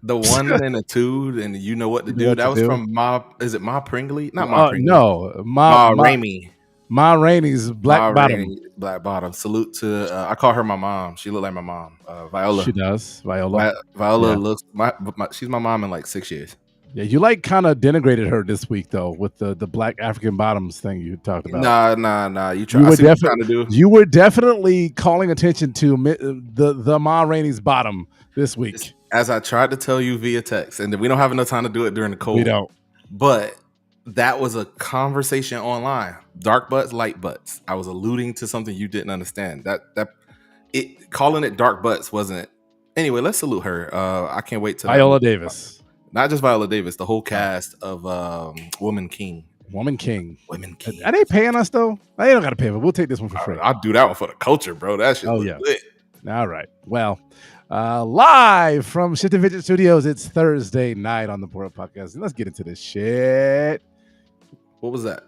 The one and the two, and you know what to You know do. what That to was do? from Ma. Is it Ma Pringley? Not Ma Pringley. No, Ma Rainey. Ma Rainey's Ma Black Bottom. Rainey, Black Bottom. Salute to. I call her my mom. She looked like my mom. Viola. She does, Viola. Viola Yeah. looks. She's my mom in like 6 years. Yeah, you like kind of denigrated her this week though with the Black African Bottoms thing you talked about. Nah. You try. I see what you're trying to do. You were definitely calling attention to the Ma Rainey's bottom this week. As I tried to tell you via text, and we don't have enough time to do it during the cold. We don't. But that was a conversation online. Dark butts, light butts. I was alluding to something you didn't understand. Calling it dark butts wasn't. Anyway, let's salute her. I can't wait to Viola Davis. Not just Viola Davis, the whole cast of Woman King. Woman King. King. Are they paying us though? They don't got to pay, but we'll take this one for free. I'll do that one for the culture, bro. That shit. Lit. All right. Well, live from Shit the Fidget Studios, it's Thursday night on the Pora Podcast. And let's get into this shit. What was that?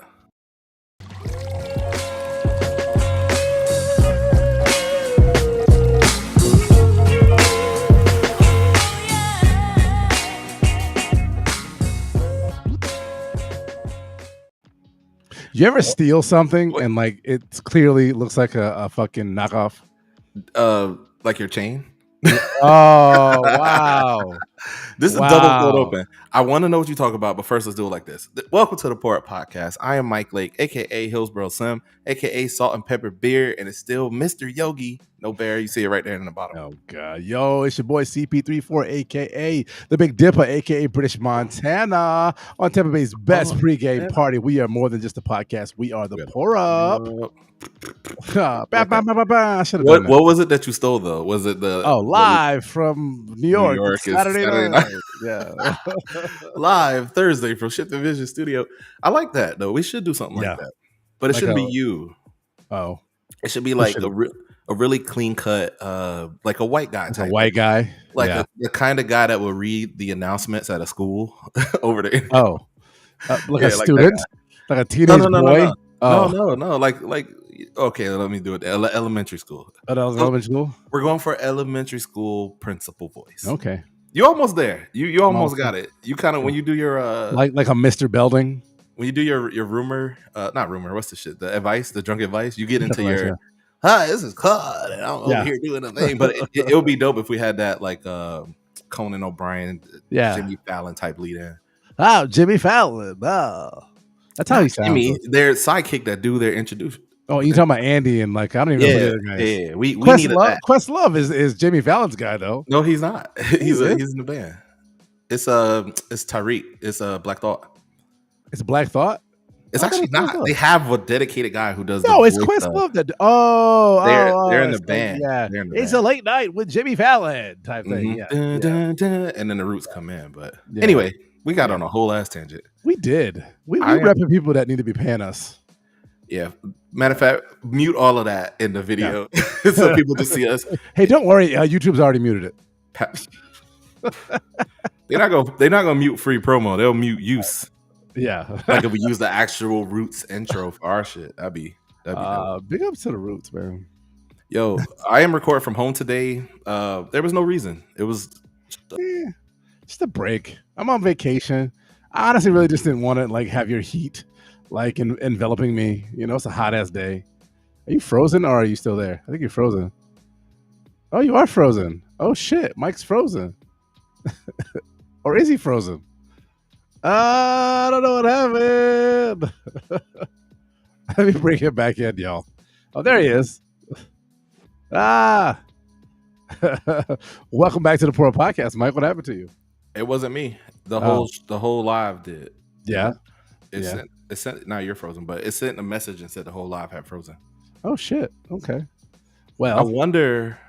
You ever steal something and like it clearly looks like a fucking knockoff? Like your chain? Oh, wow. This is double quote open. I want to know what you talk about, but first let's do it like this. Welcome to the Port Podcast. I am Mike Lake, aka Hillsboro Sim, aka Salt and Pepper Beer, and it's still Mr. Yogi. No bear, you see it right there in the bottom. Oh god, yo, it's your boy CP34, aka the Big Dipper, aka British Montana, on Tampa Bay's best pregame party. We are more than just a podcast. We are the Pour Up. What was it that you stole though? Was it the live from New York Saturday night? Yeah, live Thursday from Shit the Vision Studio. I like that though. We should do something like that, but it shouldn't be you. Oh, it should be like a really clean cut, like a white guy type. A white guy, like the kind of guy that will read the announcements at a school over there. Oh, like a student, like a teenage boy. No. Like. Okay, let me do it. Elementary school. Elementary school. We're going for elementary school principal voice. Okay, you're almost there. You almost got it. You kind of when you do your like a Mr. Belding. When you do your rumor, not rumor. What's the shit? The advice, the drunk advice. You get into your hi, this is Claude, and I'm over here doing a thing. But it would be dope if we had that like Conan O'Brien, Jimmy Fallon type lead in. Oh, Jimmy Fallon. Oh, that's how he sounds. Jimmy, their sidekick that do their introduction. Oh, you talking about Andy and like I don't even know who the other guys. Yeah, we needed that. Questlove is Jimmy Fallon's guy though. No, he's not. He's in the band. It's Tariq. It's Black Thought. It's Black Thought. It's actually not. They have a dedicated guy who does. No, it's Questlove. They're in the band. Yeah, it's a late night with Jimmy Fallon type thing. Yeah, and then the Roots come in. But anyway, we got on a whole ass tangent. We did. We repping people that need to be paying us. Yeah. Matter of fact, mute all of that in the video so people just see us. Hey, don't worry. YouTube's already muted it. They're not gonna mute free promo. They'll mute use. Yeah. Like if we use the actual Roots intro for our shit, that'd be dope. Big ups to the Roots, man. Yo, I am recording from home today. There was no reason. It was just a break. I'm on vacation. I honestly really just didn't want to like have your heat like enveloping me. You know, it's a hot ass day. Are you frozen or are you still there? I think you're frozen. Oh, you are frozen. Oh shit, Mike's frozen. Or is he frozen? I don't know what happened. Let me bring him back in, y'all. Oh, there he is. Welcome back to the Pora Podcast, Mike. What happened to you? It wasn't me. The whole live did. Yeah. It sent. Now you're frozen, but it sent a message and said the whole live had frozen. Oh shit. Okay. Well, I wonder,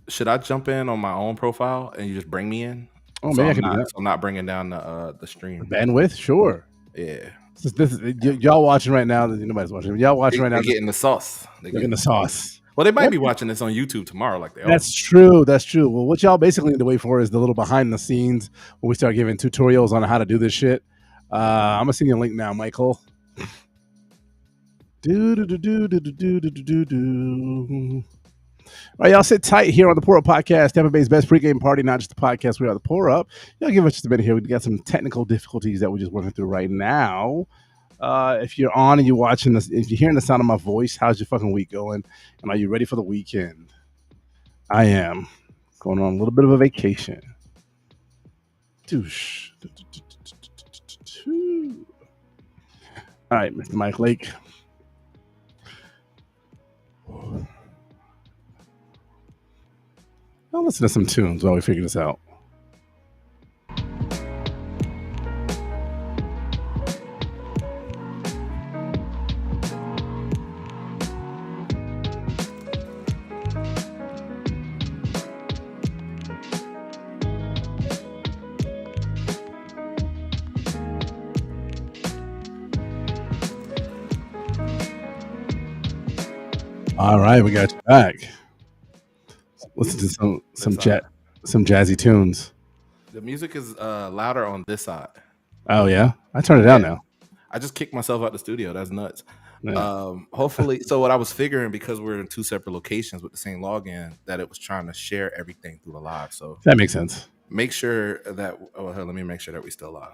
should I jump in on my own profile and you just bring me in? Oh, maybe I can do that. I'm not bringing down the stream bandwidth. Sure. Yeah. Y'all watching right now? Nobody's watching. Y'all watching right now? They're getting the sauce. They're getting the sauce. Well, they might be watching this on YouTube tomorrow, like they are. That's true. That's true. Well, what y'all basically need to wait for is the little behind the scenes when we start giving tutorials on how to do this shit. I'm gonna send you a link now, Michael. All right, y'all sit tight here on the Pour Up Podcast, Tampa Bay's best pregame party, not just the podcast. We are the Pour Up. Y'all give us just a minute here. We got some technical difficulties that we're just working through right now. If you're on and you're watching this, if you're hearing the sound of my voice, how's your fucking week going? And are you ready for the weekend? I am going on a little bit of a vacation. Douche. All right, Mr. Mike Lake. I'll listen to some tunes while we figure this out. All right, we got you back. Listen to some jazzy tunes. The music is louder on this side. Oh yeah, I turned it down now. I just kicked myself out the studio. That's nuts. Yeah. Hopefully, so what I was figuring, because we're in two separate locations with the same login, that it was trying to share everything through the live. So that makes sense. Make sure that. Oh, let me make sure that we're still live.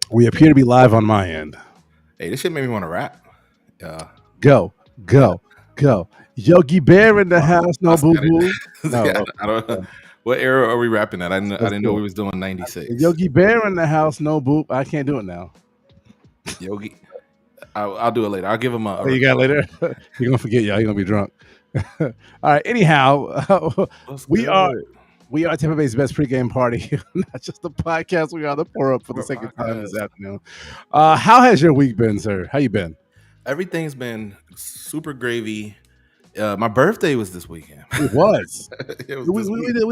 We appear to be live on my end. Hey, this shit made me want to rap. Go. Yogi Bear in the house, no boo boo. No, yeah, I don't know. What era are we rapping at? I didn't know we was doing 96. Yogi Bear in the house, no boop. I can't do it now. Yogi, I'll do it later. I'll give him a. You got it later. You're gonna forget, y'all. You're gonna be drunk. All right. Anyhow, we are Tampa Bay's best pregame party. Not just the podcast. We are the Pour Up for the second time this afternoon. How has your week been, sir? How you been? Everything's been super gravy. My birthday was this weekend. It was. We did a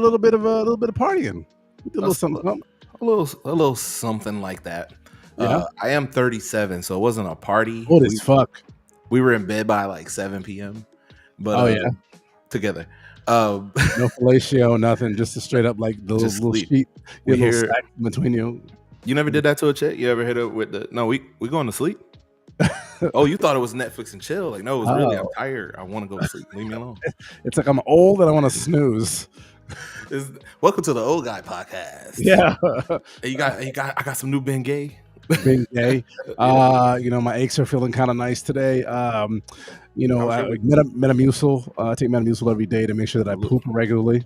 little bit of partying. We did a little something. A little something like that. Yeah. I am 37, so it wasn't a party. What as fuck? We were in bed by like 7 p.m. But together. No fellatio, nothing. Just a straight up like the little sheet, little stack between you. You never did that to a chick? You ever hit her with the? No, we going to sleep. Oh, you thought it was Netflix and chill? Like, no, it was really. I'm tired. I want to go to sleep. Leave me alone. It's like I'm old and I want to snooze. Welcome to the Old Guy Podcast. Yeah. I got some new Bengay. Bengay. My aches are feeling kind of nice today. I Metamucil. I take Metamucil every day to make sure that I poop regularly.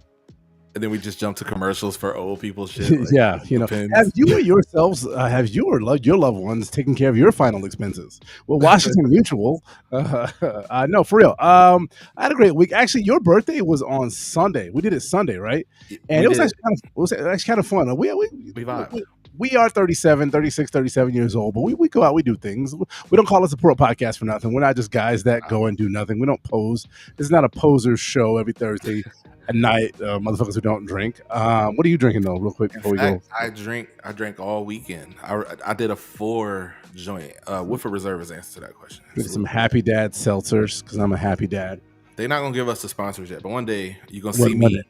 And then we just jump to commercials for old people shit. Like yeah, have you or yourselves, your loved ones taken care of your final expenses? Well, Washington Mutual. No, for real. I had a great week. Actually, your birthday was on Sunday. We did it Sunday, right? And it was actually kind of fun. We vibed. We are 37 years old, but we go out, we do things. We don't call us a Pour Up Podcast for nothing. We're not just guys that go and do nothing. We don't pose. It's not a poser show every Thursday at night, motherfuckers who don't drink. What are you drinking though, real quick before we go? I drank all weekend. I did a 4 joint. Woodford Reserve is the answer to that question. Some Happy Dad seltzers, because I'm a happy dad. They're not gonna give us the sponsors yet, but one day you're gonna see me.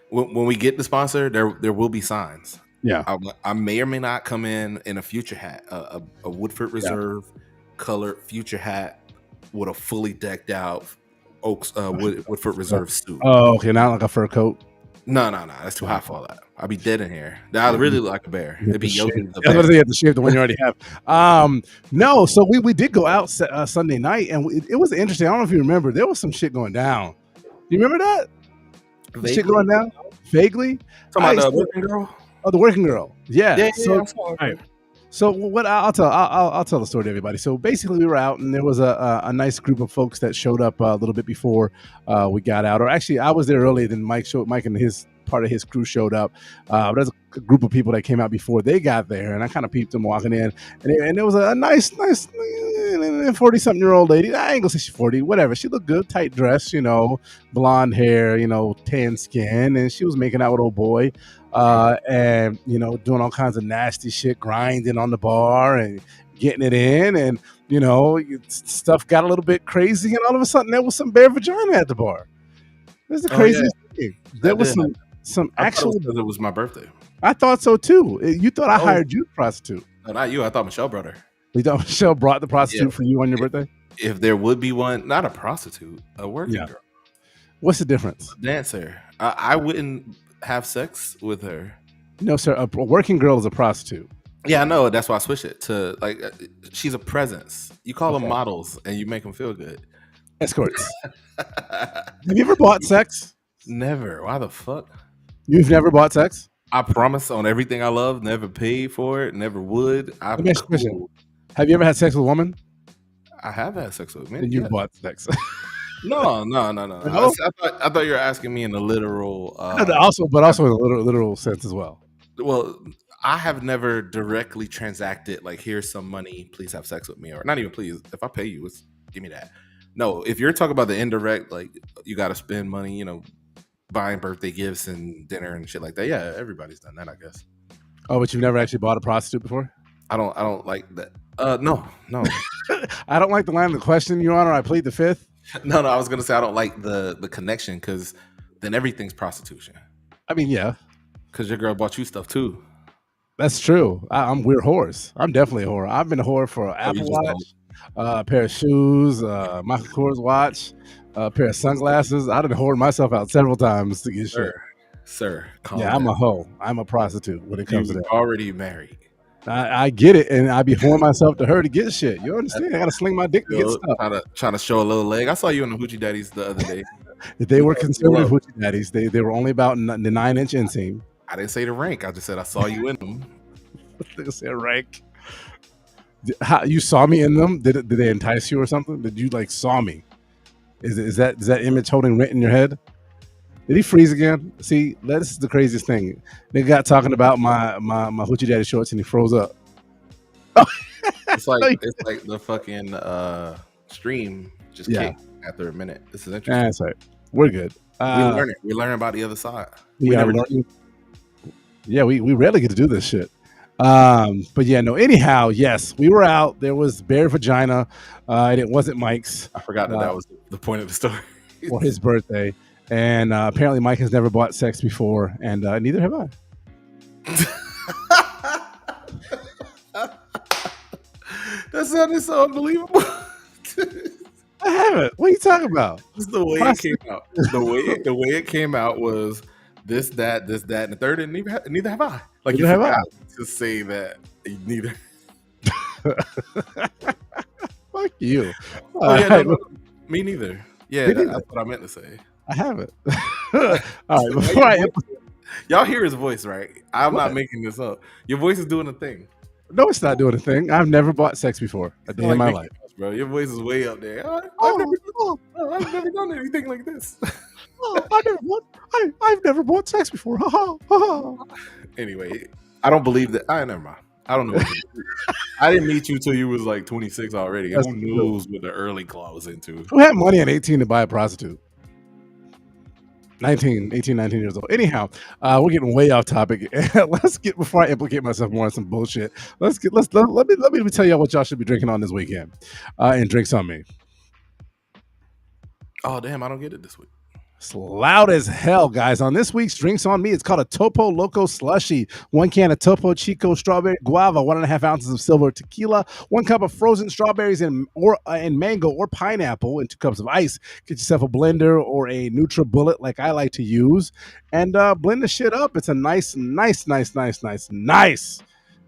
When we get the sponsor, there will be signs. Yeah, I may or may not come in a future hat, a Woodford Reserve colored future hat with a fully decked out Woodford Reserve suit. Oh, okay, not like a fur coat. No, that's too hot for all that. I'll be dead in here. I really look like a bear. It'd be Yogi. I was gonna say you have to shave the one you already have. No, so we did go out Sunday night, and it was interesting. I don't know if you remember. There was some shit going down. You remember that? Shit going down vaguely. Talking about the working girl. Oh, the working girl. Yeah. So, right. So what I'll tell the story to everybody. So basically, we were out, and there was a nice group of folks that showed up a little bit before we got out. Or actually, I was there earlier than Mike and his part of his crew showed up. There's a group of people that came out before they got there, and I kind of peeped them walking in, and there was a nice 40-something-year-old lady. I ain't gonna say she's 40, whatever. She looked good, tight dress, blonde hair, tan skin, and she was making out with old boy. And doing all kinds of nasty shit, grinding on the bar and getting it in, and stuff got a little bit crazy, and all of a sudden there was some bare vagina at the bar. This is the craziest thing. There was some actual. It was my birthday. I thought so too. You thought I hired you, prostitute? No, not you. I thought Michelle brought her. You thought Michelle brought the prostitute Yeah. for you on your birthday? If there would be one, not a prostitute, a working Yeah. girl, What's the difference? a dancer. I wouldn't have sex with her. No, sir. A working girl is a prostitute. Yeah, I know. That's why I switched it to like she's a presence. You call them Okay. models and you make them feel good. Escorts. Have you ever bought sex? Never. Why the fuck? You've never bought sex? I promise on everything I love, never paid for it, never would. Let I'm me ask you a question. cool. Have you ever had sex with a woman? I have had sex with men. Then you've Yeah. bought sex. No. No? I thought you were asking me in a literal. also in a literal sense as well. Well, I have never directly transacted like, here's some money, please have sex with me, or not even please. If I pay you, give me that. No, if you're talking about the indirect, like you got to spend money, buying birthday gifts and dinner and shit like that. Yeah, everybody's done that, I guess. Oh, but you've never actually bought a prostitute before? I don't like that. No. I don't like the line of the question, Your Honor. I plead the fifth. No, I was gonna say I don't like the connection because then everything's prostitution. I mean, yeah, because your girl bought you stuff too. That's true. We're whores. I'm definitely a whore. I've been a whore for an Apple Watch, a pair of shoes, Michael Kors watch, a pair of sunglasses. I done whored myself out several times to get shit. Sir, yeah, I'm a hoe. I'm a prostitute when it comes to that. Already married. I get it, and I be whoring myself to her to get shit. You understand? I gotta sling my dick to get stuff. Trying to show a little leg. I saw you in the Hoochie Daddies the other day. They were conservative Hoochie Daddies. They were only about the 9-inch inseam. I didn't say the rank. I just said I saw you in them. I said rank. You saw me in them? Did they entice you or something? Did you like saw me? Is that image holding rent in your head? Did he freeze again? See, this is the craziest thing. They got talking about my Hoochie Daddy shorts and he froze up. It's like the fucking stream just kicked after a minute. This is interesting. That's right. We're good. We're learning about the other side. We rarely get to do this shit. But yeah, no. Anyhow, yes, we were out. There was bare vagina, and it wasn't Mike's. I forgot that was the point of the story. For his birthday. And apparently Mike has never bought sex before, and neither have I. That sounded so unbelievable. I haven't. What are you talking about? Just the way it came out. The way it came out was this, that, and the third, and neither have I. Like you forgot to say that neither. Fuck you. Me neither. Yeah, that's what I meant to say. I haven't. All right. Y'all hear his voice, right? I'm not making this up. Your voice is doing a thing. No, it's not doing a thing. I've never bought sex before a day in my life. Bro, your voice is way up there. I've never done anything like this. I've never bought sex before. Anyway, I don't believe that. Never mind. I don't know. I didn't meet you till you was like 26 already. Who knows what the early claw was into? Who had money at 18 to buy a prostitute? 19 years old. Anyhow, we're getting way off topic. Let's get, before I implicate myself more on some bullshit, let me tell y'all what y'all should be drinking on this weekend. And drinks on me. Oh damn, I don't get it this week. It's loud as hell, guys. On this week's Drinks on Me, it's called a Topo Loco Slushy. 1 can of Topo Chico Strawberry Guava, 1.5 ounces of silver tequila, 1 cup of frozen strawberries and mango or pineapple, and 2 cups of ice. Get yourself a blender or a NutriBullet like I like to use, and blend the shit up. It's a nice,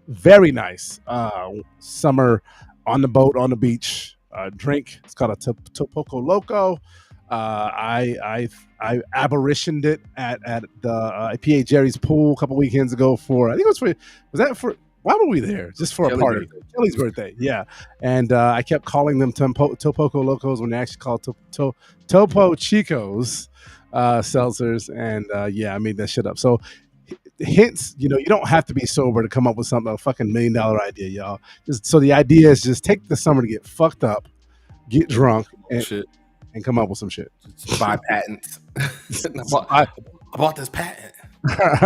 very nice summer on the boat, on the beach drink. It's called a Topoco Loco. I apparitioned it at the PA Jerry's pool a couple weekends ago why were we there? Just for a party. Kelly's birthday. Yeah. And I kept calling them Topoco Locos when they actually called Topo Chicos seltzers. And I made that shit up. So hence, you don't have to be sober to come up with something, a fucking $1 million idea, y'all. So the idea is just take the summer to get fucked up, get drunk, and come up with some shit. Buy patents. I bought this patent.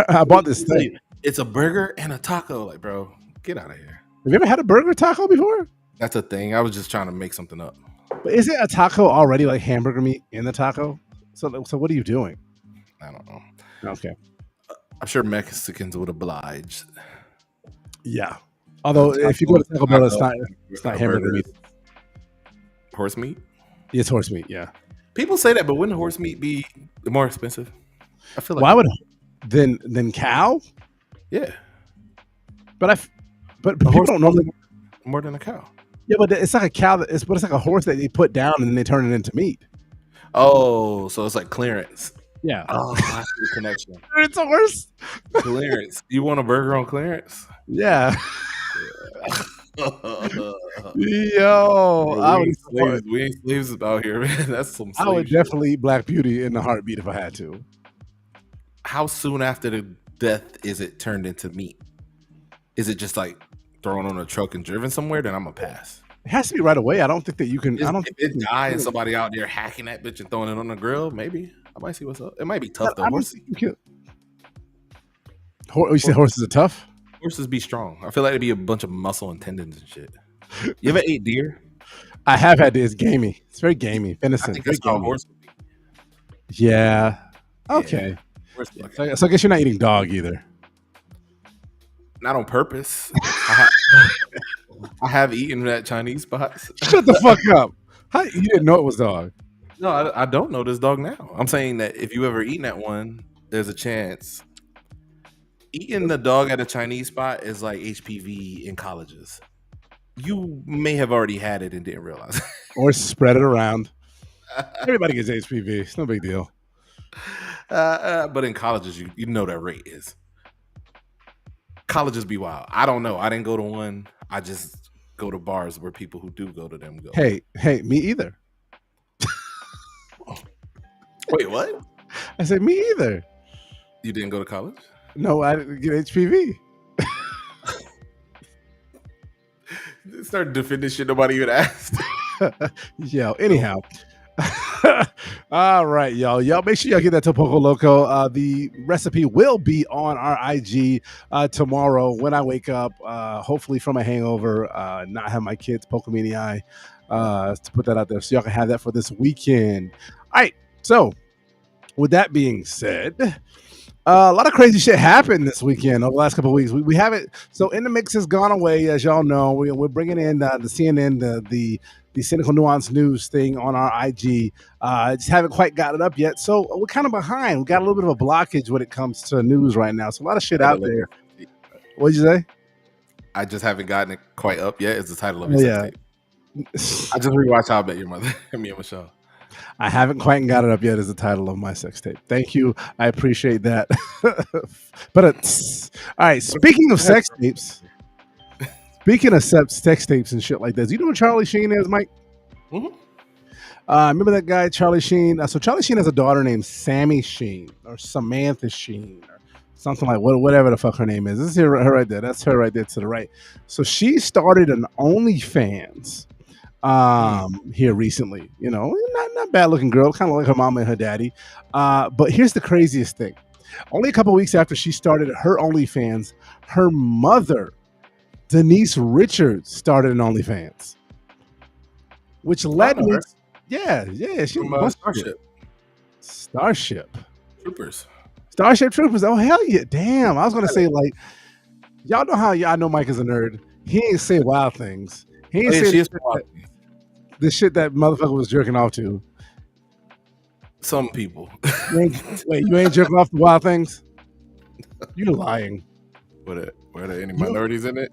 I bought this thing. It's a burger and a taco. Like, bro, get out of here. Have you ever had a burger taco before? That's a thing. I was just trying to make something up. But isn't a taco already like hamburger meat in the taco? So what are you doing? I don't know. Okay. I'm sure Mexicans would oblige. Yeah. Although if you go to Taco Bell, it's not hamburger burgers, meat. horse meat. It's horse meat. Yeah. People say that, but wouldn't horse meat be more expensive? I feel like Why would than cow? Yeah, But a people horse don't normally. more than a cow. Yeah, but it's like a cow. It's like a horse that they put down and then they turn it into meat. Oh, so it's like clearance. Yeah. Oh, I see the connection. It's a horse. Clearance. You want a burger on clearance? Yeah. Yo, we ain't slaves out here, man. That's some slave I would shit. definitely eat Black Beauty in a heartbeat if I had to. How soon after the death is it turned into meat? Is it just like thrown on a truck and driven somewhere? Then I'm gonna pass. It has to be right away. I don't think that you can. If it die and somebody out there hacking that bitch and throwing it on the grill, maybe I might see what's up. It might be tough though. You said horses are tough? Horses be strong. I feel like it'd be a bunch of muscle and tendons and shit. You ever ate deer? I have had this. Gamey. It's very gamey. Venison. I think that's how a horse would be. Yeah. Okay. Yeah. So I guess you're not eating dog either. Not on purpose. I have eaten at Chinese spots. Shut the fuck up. How you didn't know it was dog? No, I don't know this dog now. I'm saying that if you ever eaten at one, there's a chance. Eating the dog at a Chinese spot is like HPV in colleges. You may have already had it and didn't realize. Or spread it around. Everybody gets HPV. It's no big deal. But in colleges, you know that rate is. Colleges be wild. I don't know. I didn't go to one. I just go to bars where people who do go to them go. Hey, me either. Wait, what? I said me either. You didn't go to college? No, I didn't get HPV. Start defending shit nobody even asked. Yo, anyhow. All right, y'all. Y'all make sure y'all get that Topoco Loco. The recipe will be on our IG tomorrow when I wake up, hopefully from a hangover, not have my kids poke me in the eye, to put that out there so y'all can have that for this weekend. All right, so with that being said, a lot of crazy shit happened this weekend over the last couple of weeks. We haven't. So In the Mix has gone away, as y'all know. We're bringing in the CNN, the Cynical Nuance News thing on our IG. Just haven't quite got it up yet. So we're kind of behind. We got a little bit of a blockage when it comes to news right now. So a lot of shit out there. What'd you say? I just haven't gotten it quite up yet. It's the title of your sex tape. I just rewatched How I Met Your Mother. Me and Michelle. I haven't quite got it up yet as the title of my sex tape. Thank you. I appreciate that. But all right, speaking of sex tapes, sex tapes and shit like this, you know what Charlie Sheen is, Mike? Mm-hmm. Remember that guy, Charlie Sheen? So Charlie Sheen has a daughter named Sammy Sheen or Samantha Sheen or something like whatever the fuck her name is. This is her right there. That's her right there to the right. So she started an OnlyFans here recently. You know, not bad looking girl, kind of like her mama and her daddy. But here's the craziest thing. Only a couple weeks after she started her OnlyFans, her mother, Denise Richards, started an OnlyFans. Which led me yeah, she from Starship Troopers. Starship Troopers. Oh hell yeah. Damn. I was gonna say, like, y'all know how I know Mike is a nerd. He ain't say wild things. He ain't say the shit that motherfucker was jerking off to. Some people. Wait, you ain't jerking off to wild things? You lying. Were there any minorities in it?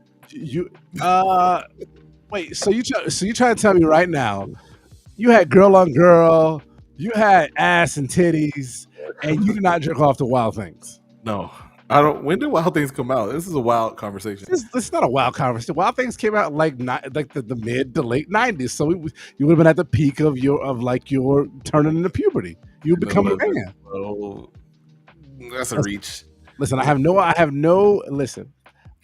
Wait, so you trying to tell me right now you had girl on girl, you had ass and titties, and you did not jerk off to wild things? No. I don't. When did Wild Things come out? This is a wild conversation. It's not a wild conversation. Wild Things came out like the mid to late 90s. So you would have been at the peak of your turning into puberty. You become a man. Oh, that's a reach. Listen, listen.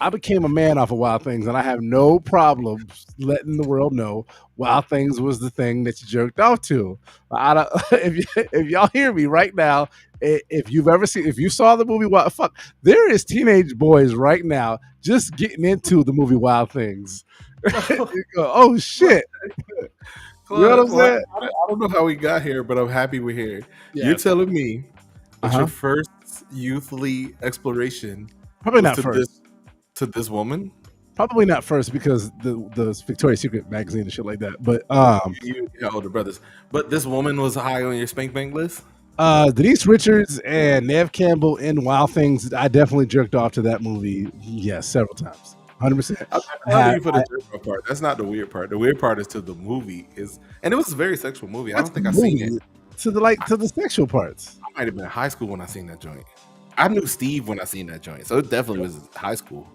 I became a man off of Wild Things, and I have no problem letting the world know Wild Things was the thing that you jerked off to. If y'all hear me right now, if you saw the movie there is teenage boys right now just getting into the movie Wild Things. Oh shit. You know what I'm saying? I don't know how we got here, but I'm happy we're here. Yeah. You're telling me that your first youthly exploration probably not first to this woman? Probably not first because the Victoria's Secret magazine and shit like that. But You got older brothers. But this woman was high on your spank bank list. Denise Richards and Nev Campbell in Wild Things. I definitely jerked off to that movie. Yes, several times. 100%. How do you put a jerk off part? That's not the weird part. The weird part is to the movie and it was a very sexual movie. I don't think I've seen it to the sexual parts. I might have been in high school when I seen that joint. I knew Steve when I seen that joint, so it definitely was high school.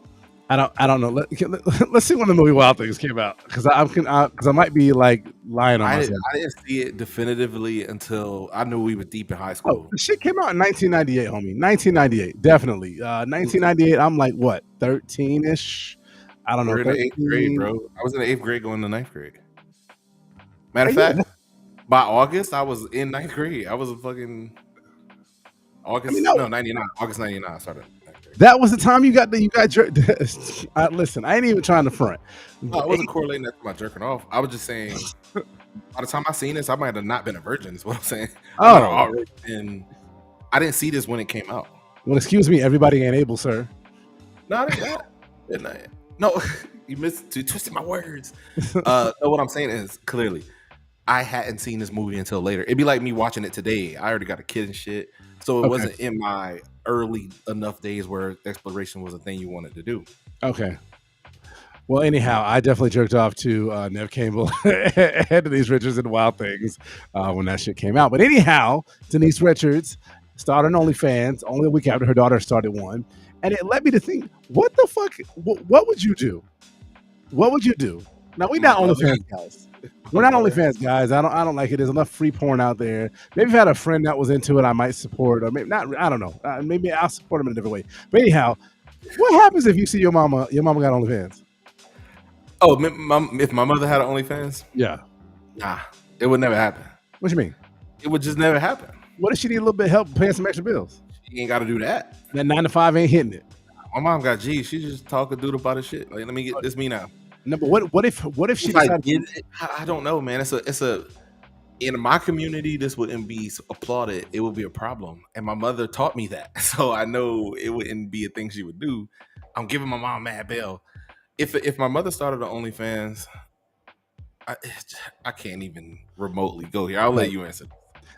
I don't know. Let's see when the movie Wild Things came out because I might be like lying on myself. I didn't see it definitively until I knew we were deep in high school. The shit came out in 1998, homie. 1998, definitely. 1998. I'm like what, 13ish? I don't know. We're in the 8th grade, bro. I was in the 8th grade going to 9th grade. Matter of fact, by August I was in 9th grade. I was a fucking August 99. August 99 I started. That was the time you got jerked. Listen, I ain't even trying to front. No, I wasn't correlating that to my jerking off. I was just saying, by the time I seen this, I might have not been a virgin. Is what I'm saying. And I didn't see this when it came out. Well, excuse me, everybody ain't able, sir. No, no, you twisted my words. No, what I'm saying is clearly, I hadn't seen this movie until later. It'd be like me watching it today. I already got a kid and shit, so it wasn't in my early enough days where exploration was a thing you wanted to do. Okay. Well, anyhow, I definitely jerked off to Nev Campbell and Denise Richards in Wild Things when that shit came out. But anyhow, Denise Richards started on OnlyFans only a week after her daughter started one. And it led me to think, what the fuck? What would you do? What would you do? Now, we're not OnlyFans guys. We're not OnlyFans guys. I don't like it. There's enough free porn out there. Maybe if I had a friend that was into it, I might support, or maybe not. I don't know. Maybe I'll support them in a different way. But anyhow, what happens if you see your mama got OnlyFans? Oh, if my mother had an OnlyFans? Yeah. Nah, it would never happen. What you mean? It would just never happen. What if she need a little bit of help paying some extra bills? She ain't got to do that. That 9 to 5 ain't hitting it. My mom got G. She just talk a dude about his shit. Like, let me get this me now. No, but what if she decided? I don't know, man. It's a in my community, this wouldn't be applauded. It would be a problem. And my mother taught me that. So I know it wouldn't be a thing she would do. I'm giving my mom mad bail. If my mother started an OnlyFans, I can't even remotely go here. I'll let you answer.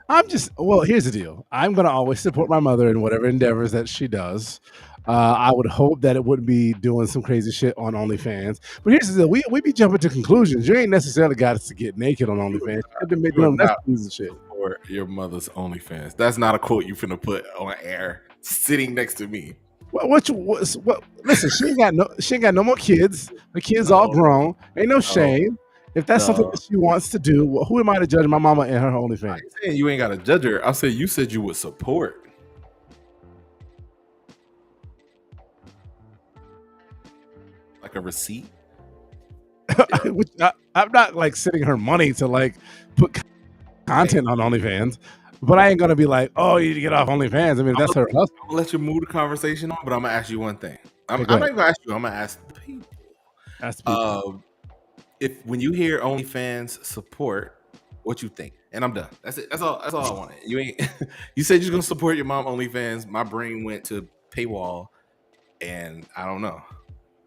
Here's the deal. I'm going to always support my mother in whatever endeavors that she does. I would hope that it wouldn't be doing some crazy shit on OnlyFans. But here's the deal. We be jumping to conclusions. You ain't necessarily got us to get naked on OnlyFans. I've been making them shit. Or your mother's OnlyFans. That's not a quote you finna put on air sitting next to me. What? Listen, she ain't got no more kids. The kids all grown. Ain't no shame. If that's something that she wants to do, who am I to judge my mama and her OnlyFans? I ain't saying you ain't got to judge her. I said you said you would support. Like a receipt? I'm not like sending her money to like put content on OnlyFans, but I ain't gonna be like, oh, you need to get off OnlyFans. I mean, that's her hustle. I'll let you move the conversation on, but I'm gonna ask you one thing. I'm not even gonna ask you. I'm gonna ask the people. Ask the people. If when you hear OnlyFans support, what you think? And I'm done. That's it. That's all I wanted. You ain't. You said you're gonna support your mom OnlyFans. My brain went to paywall, and I don't know.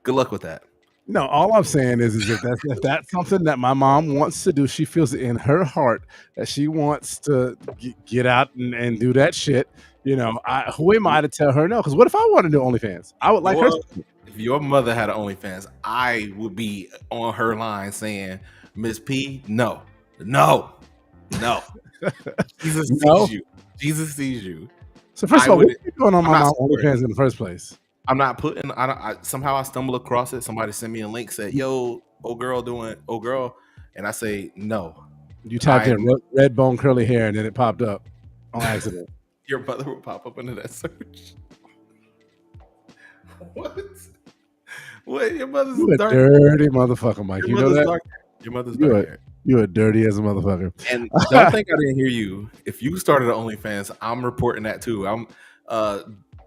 Good luck with that. No, all I'm saying is if that's something that my mom wants to do, she feels it in her heart that she wants to get out and do that shit. You know, who am I to tell her no? Because what if I want to do OnlyFans? I would like her. If your mother had an OnlyFans, I would be on her line saying, Miss P, no. Jesus sees you. Jesus sees you. So first of all, what are you doing on my mom's OnlyFans in the first place? I'm not putting. Somehow I stumble across it. Somebody sent me a link, said, "Yo, old girl," and I say no. You typed in red bone curly hair, and then it popped up on accident. Your mother will pop up under that search. What? Your mother's dark. Dirty motherfucker, Mike. You know that? Dark. Your mother's dark. You a dirty as a motherfucker. And don't think I didn't hear you. If you started an OnlyFans, I'm reporting that too.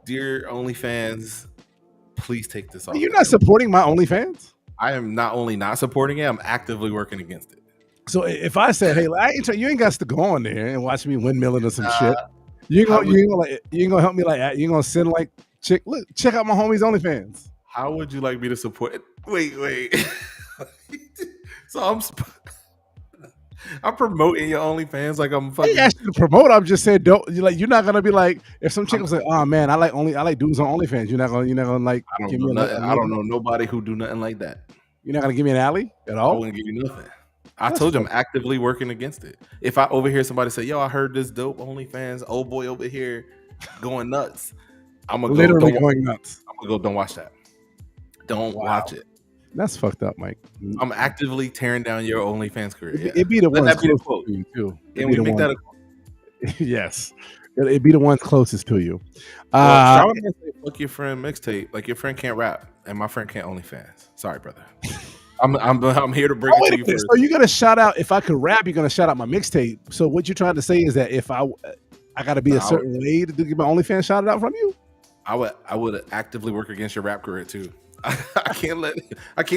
Dear OnlyFans, please take this off. You're not supporting my OnlyFans? I am not only not supporting it, I'm actively working against it. So if I said, hey, you ain't got to go on there and watch me windmilling or some shit. You ain't gonna help me like that. You ain't gonna send like check out my homie's OnlyFans. How would you like me to support? Wait. So I'm promoting your OnlyFans like I'm I ain't fucking. asked you to promote. I'm just saying, don't you like? You're not gonna be like, if some chick I'm, was like, "Oh man, I like dudes on OnlyFans." You're not gonna like I don't give know me nothing. a I don't link. know nobody who do nothing like that. You're not gonna give me an alley at I all. wouldn't give you nothing. I That's told you I'm fuck. actively working against it. If I overhear somebody say, "Yo, I heard this dope OnlyFans, old boy over here going nuts," I'm gonna go. Literally Don't. going nuts. I'm gonna go. Don't watch that. Don't Wow, watch it. that's fucked up, Mike. I'm actively tearing down your OnlyFans career. Yeah, It be the let ones that be the closest quote. to you too. It Can be we the make ones. that a Yes, it be the ones closest to you. well? Uh, Try to say fuck your friend mixtape. Like your friend can't rap, and my friend can't OnlyFans. Sorry, brother. I'm here to break oh, it wait to a you minute. first. So you're gonna shout out if I could rap? You're gonna shout out my mixtape. So what you're trying to say is that if I got to be a Nah, certain way to get my OnlyFans shouted out from you? I would actively work against your rap career too. I can't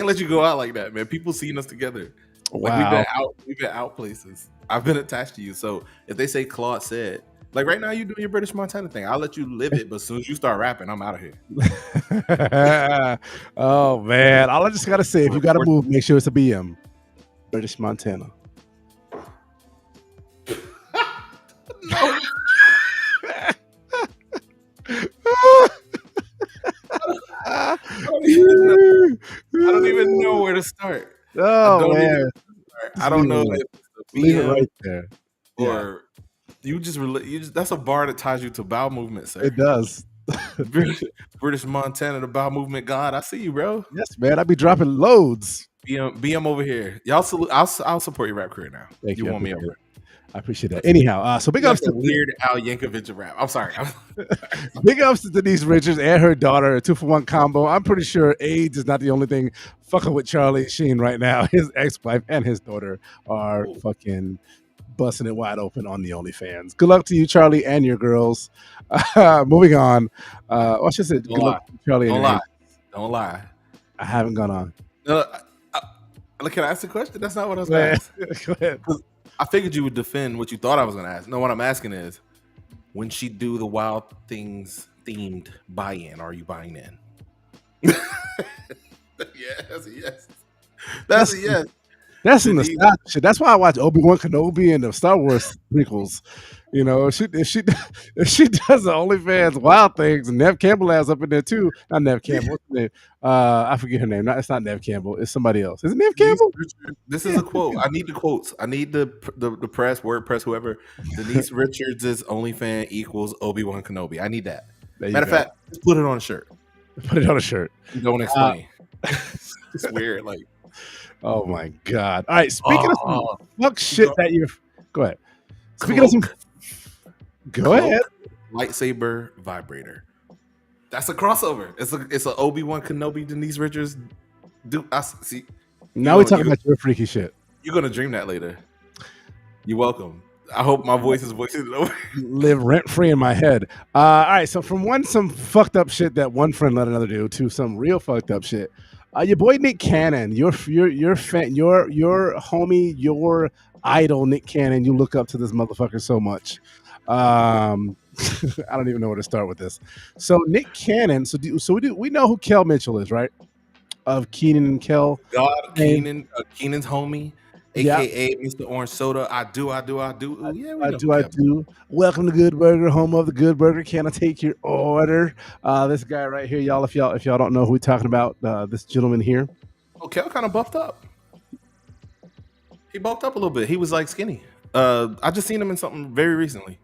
let you go out like that, man. People seeing us together. Like Wow. we've been out places. I've been attached to you. So if they say Claude said, like right now you doing your British Montana thing, I'll let you live it. But as soon as you start rapping, I'm out of here. Oh man, all I just gotta say, if you gotta move, make sure it's a BM, British Montana. No, I don't even know where to start. I Oh don't even. man, I just don't know if it's a leave it BM right there. Yeah, or you just that's a bar that ties you to bowel movement, sir. it does. British Montana, the bowel movement god. I see you, bro. Yes, man, I be dropping loads. BM over here. Y'all salute. I'll support your rap career now. Thank you. You want me over? I appreciate that. Anyhow, so big You ups like the to weird Al Yankovic of rap. I'm sorry. big ups to Denise Richards and her daughter, a 2-for-1 combo. I'm pretty sure AIDS is not the only thing fucking with Charlie Sheen right now. His ex-wife and his daughter are fucking busting it wide open on the OnlyFans. Good luck to you, Charlie, and your girls. Moving on. I should say, good luck to Charlie and Don't your lie. Don't lie. I haven't gone on. No, can I ask a question? That's not what I was going to ask. Go ahead. I figured you would defend what you thought I was going to ask. No, what I'm asking is, when she do the Wild Things themed buy-in, are you buying in? Yes. That's a yes. That's some nostalgia shit. That's why I watch Obi-Wan Kenobi and the Star Wars prequels. You know, if she does the OnlyFans Wild Things, and Nev Campbell has up in there too. Not Nev Campbell. What's her name? I forget her name. It's not Nev Campbell. It's somebody else. Is it Nev Campbell? This is a quote. I need the quotes. I need the press, WordPress, whoever. Denise Richards' OnlyFans equals Obi-Wan Kenobi. I need that. Matter of fact, just put it on a shirt. Put it on a shirt. Don't explain. It's weird. Like, oh my god! All right, speaking of some fuck shit that you're. Go ahead. Speaking of some. Go ahead. Lightsaber vibrator. That's a crossover. It's a Obi-Wan Kenobi Denise Richards. I see. Now we're talking about your freaky shit. You're gonna dream that later. You're welcome. I hope my voice is voicing it over. Live rent free in my head. All right, so from some fucked up shit that one friend let another do to some real fucked up shit. Your boy Nick Cannon, your fan, your homie, your idol Nick Cannon. You look up to this motherfucker so much. I don't even know where to start with this. So Nick Cannon. We know who Kel Mitchell is, right? Of Keenan and Kel. Keenan's homie, aka Mr. Orange Soda. I do. Yeah, we know. I do. Welcome to Good Burger, home of the Good Burger. Can I take your order? This guy right here, y'all. If y'all don't know who we're talking about, this gentleman here. Oh, Kel kind of buffed up. He bulked up a little bit. He was like skinny. I just seen him in something very recently.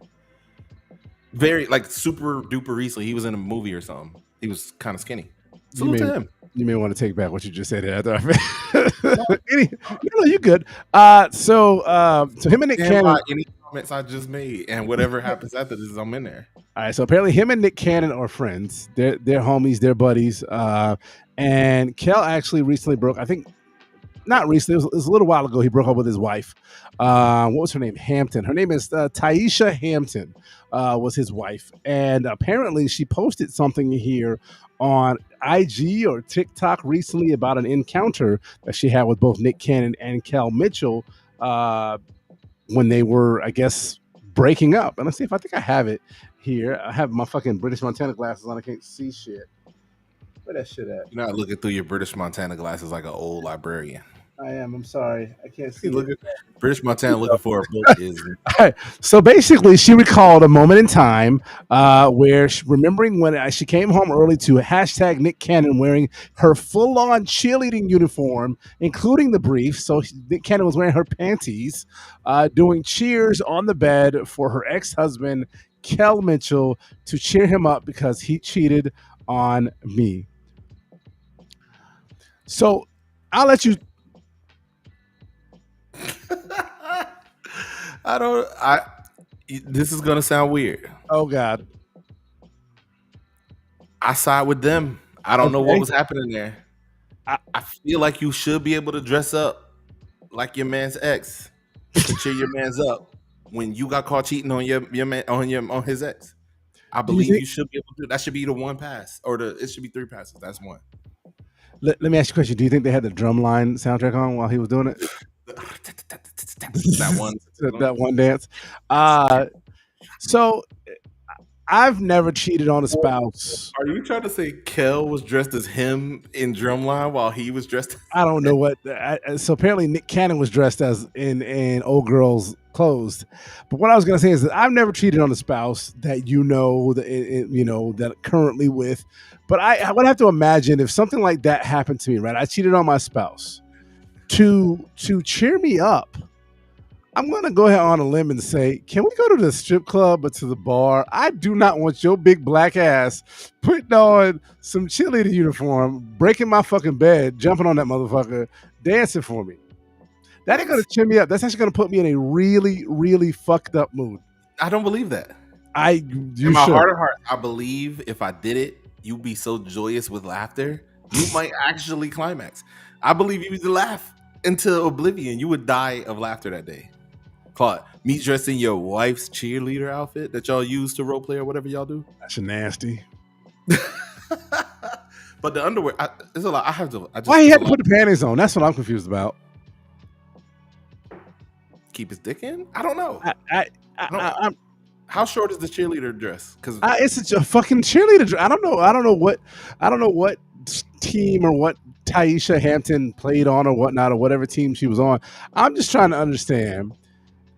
Very like super duper recently. He was in a movie or something. He was kind of skinny. Salute to him. You may want to take back what you just said. No, you good. So him and Nick Cannon. Any comments I just made, and whatever happens after this, I'm in there. All right. So apparently, him and Nick Cannon are friends. They're homies. They're buddies. And Kel actually recently broke. I think not recently. It was a little while ago. He broke up with his wife. What was her name? Hampton. Her name is Taisha Hampton. Was his wife, and apparently she posted something here on IG or TikTok recently about an encounter that she had with both Nick Cannon and Kel Mitchell when they were, I guess, breaking up. And let's see if I think I have it here. I have my fucking British Montana glasses on. I can't see shit. Where that shit at? You're not looking through your British Montana glasses like an old librarian. I am. I'm sorry. I can't see You it. looking British Montana looking for a book is Right. So basically, she recalled a moment in time where, remembering when she came home early to hashtag Nick Cannon wearing her full-on cheerleading uniform, including the briefs. So Nick Cannon was wearing her panties, doing cheers on the bed for her ex-husband, Kel Mitchell, to cheer him up because he cheated on me. So I'll let you. This is gonna sound weird. Oh God. I side with them. I don't know what Okay. was happening there. I feel like you should be able to dress up like your man's ex to cheer your man's up when you got caught cheating on your man on his ex. I Do you believe think? you should be able to. That should be the one pass, or it should be 3 passes. That's one. Let me ask you a question. Do you think they had the drumline soundtrack on while he was doing it? That one. That one dance. So I've never cheated on a spouse. Are you trying to say Kel was dressed as him in Drumline while he was dressed? I don't know what. So apparently Nick Cannon was dressed as in old girl's clothes. But what I was going to say is that I've never cheated on a spouse that that currently with. But I would have to imagine if something like that happened to me, right? I cheated on my spouse to cheer me up. I'm going to go ahead on a limb and say, can we go to the strip club or to the bar? I do not want your big black ass putting on some cheerleader uniform, breaking my fucking bed, jumping on that motherfucker, dancing for me. That ain't going to cheer me up. That's actually going to put me in a really, really fucked up mood. I don't believe that. In my heart of hearts, I believe if I did it, you'd be so joyous with laughter, you might actually climax. I believe you would laugh into oblivion. You would die of laughter that day. Claude, me dressing your wife's cheerleader outfit that y'all use to role play or whatever y'all do. That's nasty. But the underwear, there's a lot. I have to. Why he had to put the panties on? That's what I'm confused about. Keep his dick in? I don't know. I'm How short is the cheerleader dress? Because it's a fucking cheerleader dress. I don't know what team or what Taisha Hampton played on or whatnot or whatever team she was on. I'm just trying to understand,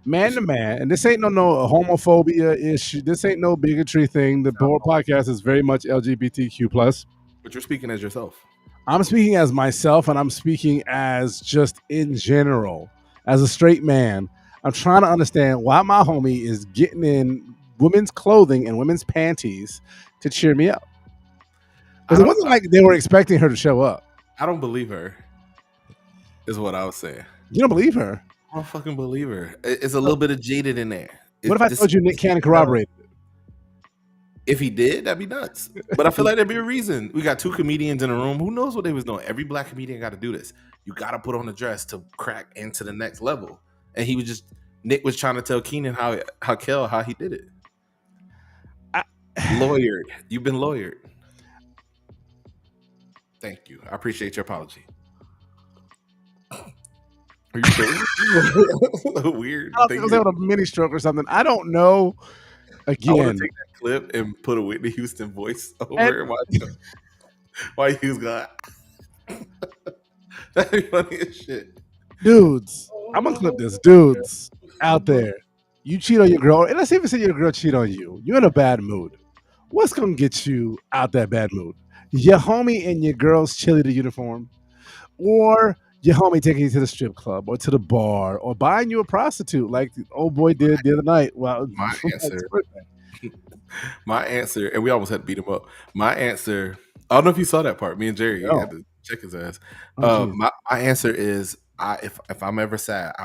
man to man, and this ain't no homophobia issue. This ain't no bigotry thing. The Board Podcast is very much LGBTQ plus. But you're speaking as yourself. I'm speaking as myself, and I'm speaking as just in general, as a straight man. I'm trying to understand why my homie is getting in women's clothing and women's panties to cheer me up. Because it wasn't like they were expecting her to show up. I don't believe her, is what I was saying. You don't believe her? I don't fucking believe her. It's a little bit of jaded in there. What if I told you Nick Cannon corroborated it? If he did, that'd be nuts. But I feel like there'd be a reason. We got 2 comedians in a room. Who knows what they was doing? Every black comedian got to do this. You got to put on a dress to crack into the next level. And Nick was trying to tell Keenan how he did it. Lawyered. You've been lawyered. Thank you. I appreciate your apology. Are you sure? Weird. I was having a mini stroke or something. I don't know. Again, I want to take that clip and put a Whitney Houston voice over it while he was gone. That'd be funny as shit. Dudes, I'm gonna clip this. Dudes out there, you cheat on your girl, and let's even say your girl cheat on you. You're in a bad mood. What's gonna get you out that bad mood? Your homie in your girl's cheerleader uniform, or your homie taking you to the strip club or to the bar or buying you a prostitute like the old boy did the other night. Well, my answer, and we almost had to beat him up. My answer, I don't know if you saw that part. Me and Jerry had to check his ass. My answer is, if I'm ever sad, I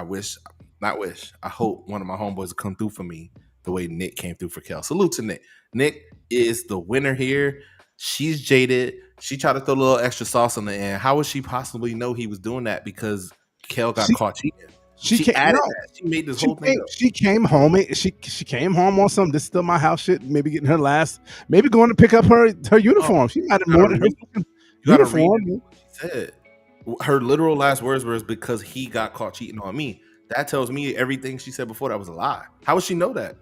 hope one of my homeboys will come through for me the way Nick came through for Kel. Salute to Nick. Nick is the winner here. She's jaded. She tried to throw a little extra sauce on the end. How would she possibly know he was doing that because Kel got caught cheating? She added that. She made this whole thing up. She came home. She came home on some "this is still my house" shit. Maybe getting her last. Maybe going to pick up her uniform. She might have more than her uniform. She said her literal last words were because he got caught cheating on me. That tells me everything she said before that was a lie. How would she know that?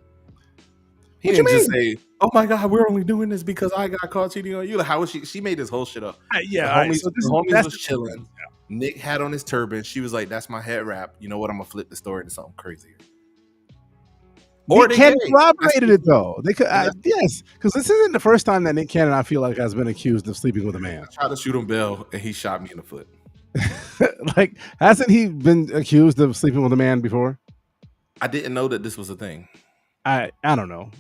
He What you didn't just mean? say, "Oh my god, we're only doing this because I got caught cheating on you." Like, how was she? She made this whole shit up. Yeah, The all right. homies, So the homies that's was the chilling. difference. Nick had on his turban. She was like, "That's my head wrap." You know what? I'm gonna flip the story into something crazier. Or Nick they gay. Cannon corroborated it And though. They could, that's, yes, because this isn't the first time that Nick Cannon, I feel like, has been accused of sleeping with a man. I tried to shoot him Bill, and he shot me in the foot. Like, hasn't he been accused of sleeping with a man before? I didn't know that this was a thing. I don't know.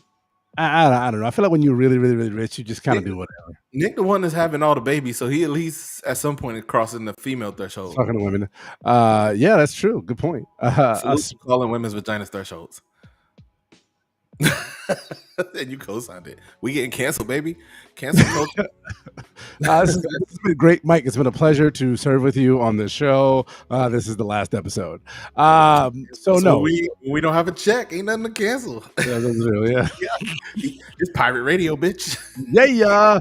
I don't know. I feel like when you're really, really, really rich, you just kind of do whatever. Nick, the one that's having all the babies, so he at least at some point is crossing the female threshold. Talking to women. Yeah, that's true. Good point. Calling women's vaginas thresholds. And you co-signed it. We getting canceled, baby. Cancel culture. This has been great, Mike. It's been a pleasure to serve with you on this show. This is the last episode. So no, we don't have a check. Ain't nothing to cancel. Yeah, that's real. Yeah. It's pirate radio, bitch. Yeah.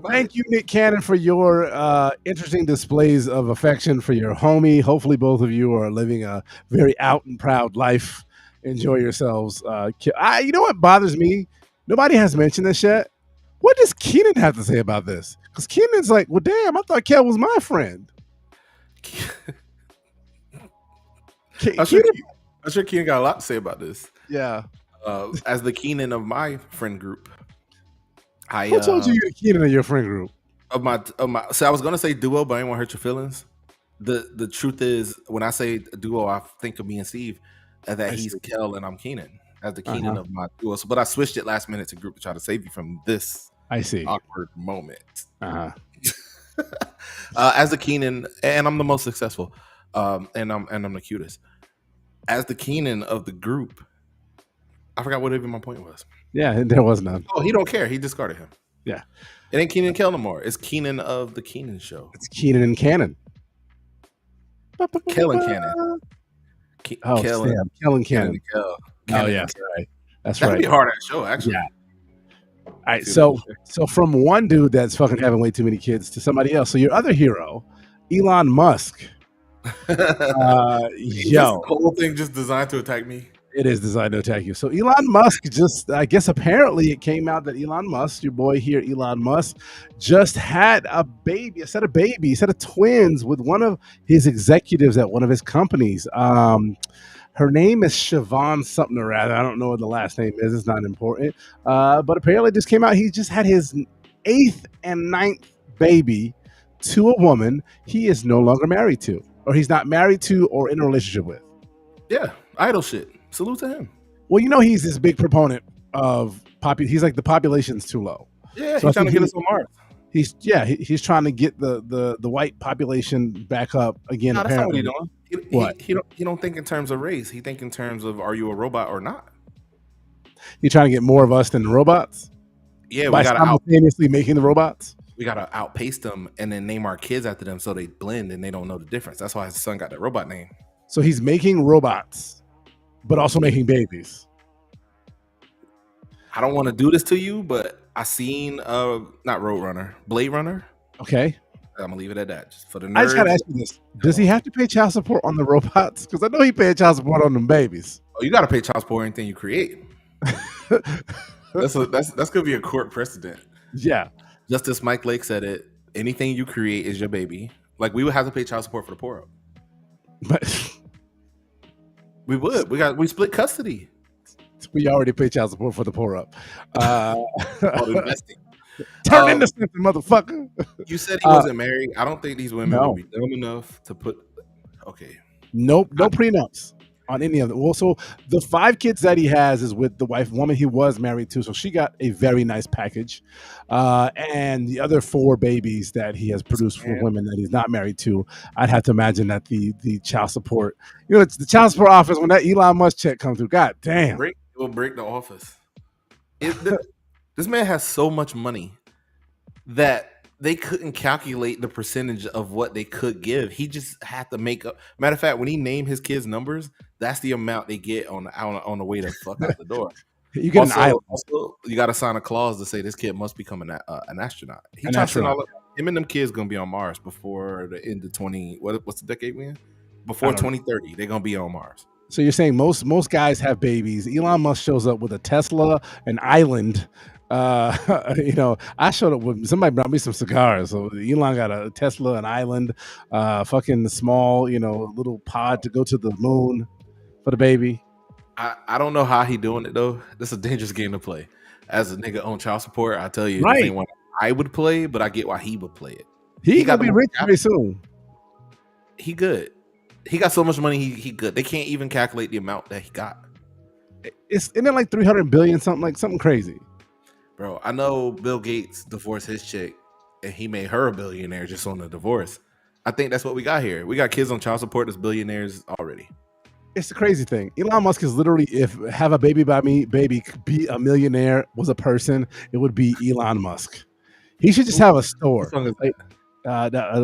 Thank you, Nick Cannon, for your interesting displays of affection for your homie. Hopefully, both of you are living a very out and proud life. Enjoy yourselves. You know what bothers me? Nobody has mentioned this yet. What does Keenan have to say about this? Because Keenan's like, well, damn, I thought Kel was my friend. I'm sure Keenan got a lot to say about this. Yeah. As the Keenan of my friend group, Who told you you're Keenan in your friend group? So I was gonna say duo, but I didn't want to hurt your feelings. The truth is, when I say duo, I think of me and Steve, that he's Kel and I'm Keenan as the Keenan of my duo. So, but I switched it last minute to group to try to save you from this awkward moment. As the Keenan, and I'm the most successful, and I'm the cutest. As the Keenan of the group, I forgot what even my point was. Yeah, there was none. Oh, he don't care. He discarded him. Yeah. It ain't Keenan and Kel no more. It's Keenan of the Keenan Show. It's Keenan and Cannon. Kel and Cannon. Kel and Cannon. Oh, yeah. That's right. That's right. That'd be a hard ass show, actually. Yeah. All right. So from one dude that's fucking having way too many kids to somebody else. So your other hero, Elon Musk. This whole thing just designed to attack me. It is designed to attack you. So Elon Musk I guess apparently it came out that Elon Musk, your boy here, Elon Musk, just had a set of twins with one of his executives at one of his companies. Her name is Siobhan something or rather. I don't know what the last name is. It's not important. But apparently it just came out. He just had his 8th and 9th baby to a woman he is no longer married to, or he's not married to or in a relationship with. Yeah, idol shit. Salute to him. Well, you know, he's this big proponent of he's like the population's too low. Yeah, so he's trying to get us on Mars. He's trying to get the white population back up again. No, apparently, that's not what he's doing. He don't think in terms of race. He think in terms of, are you a robot or not? He's trying to get more of us than robots. Yeah, by simultaneously making the robots. We gotta outpace them and then name our kids after them so they blend and they don't know the difference. That's why his son got that robot name. So he's making robots, but also making babies. I don't want to do this to you, but I seen not Roadrunner, Blade Runner. Okay. I'm gonna leave it at that. Just for the nerds. I just gotta ask you this: does he have to pay child support on the robots? Because I know he paid child support on them babies. Oh, you gotta pay child support on anything you create. that's gonna be a court precedent. Yeah. Justice Mike Lake said it. Anything you create is your baby. Like, we would have to pay child support for the poor. But we would. We split custody. We already pay child support for the poor up. Investing. Turn into something, motherfucker. You said he wasn't married. I don't think these women would be dumb enough to put. Okay. Nope. No prenups on any of them. Well, so the 5 kids that he has is with the woman he was married to. So she got a very nice package. And the other 4 babies that he has produced for women that he's not married to, I'd have to imagine that the child support, it's the child support office when that Elon Musk check comes through. God damn. It will break the office. This man has so much money that they couldn't calculate the percentage of what they could give. He just had to make up. Matter of fact, when he named his kids numbers, that's the amount they get on the way to fuck out the door. You get an island. Also, you got to sign a clause to say this kid must become an astronaut. Him and them kids gonna be on Mars before the end of 20. What's the decade we in? Before 2030, they're gonna be on Mars. So you're saying most guys have babies. Elon Musk shows up with a Tesla, an island. I showed up with somebody brought me some cigars. So Elon got a Tesla, an island, fucking small, little pod to go to the moon for the baby. I don't know how he doing it though. This is a dangerous game to play. As a nigga on child support, I tell you, this Right. ain't one I would play, but I get why he would play it. He got gonna be rich very soon. He good. He got so much money. He good. They can't even calculate the amount that he got. Isn't it like 300 billion, something crazy? Bro, I know Bill Gates divorced his chick, and he made her a billionaire just on the divorce. I think that's what we got here. We got kids on child support as billionaires already. It's the crazy thing. Elon Musk is literally, if have a baby by me, baby, be a millionaire was a person, it would be Elon Musk. He should just have a store. Like,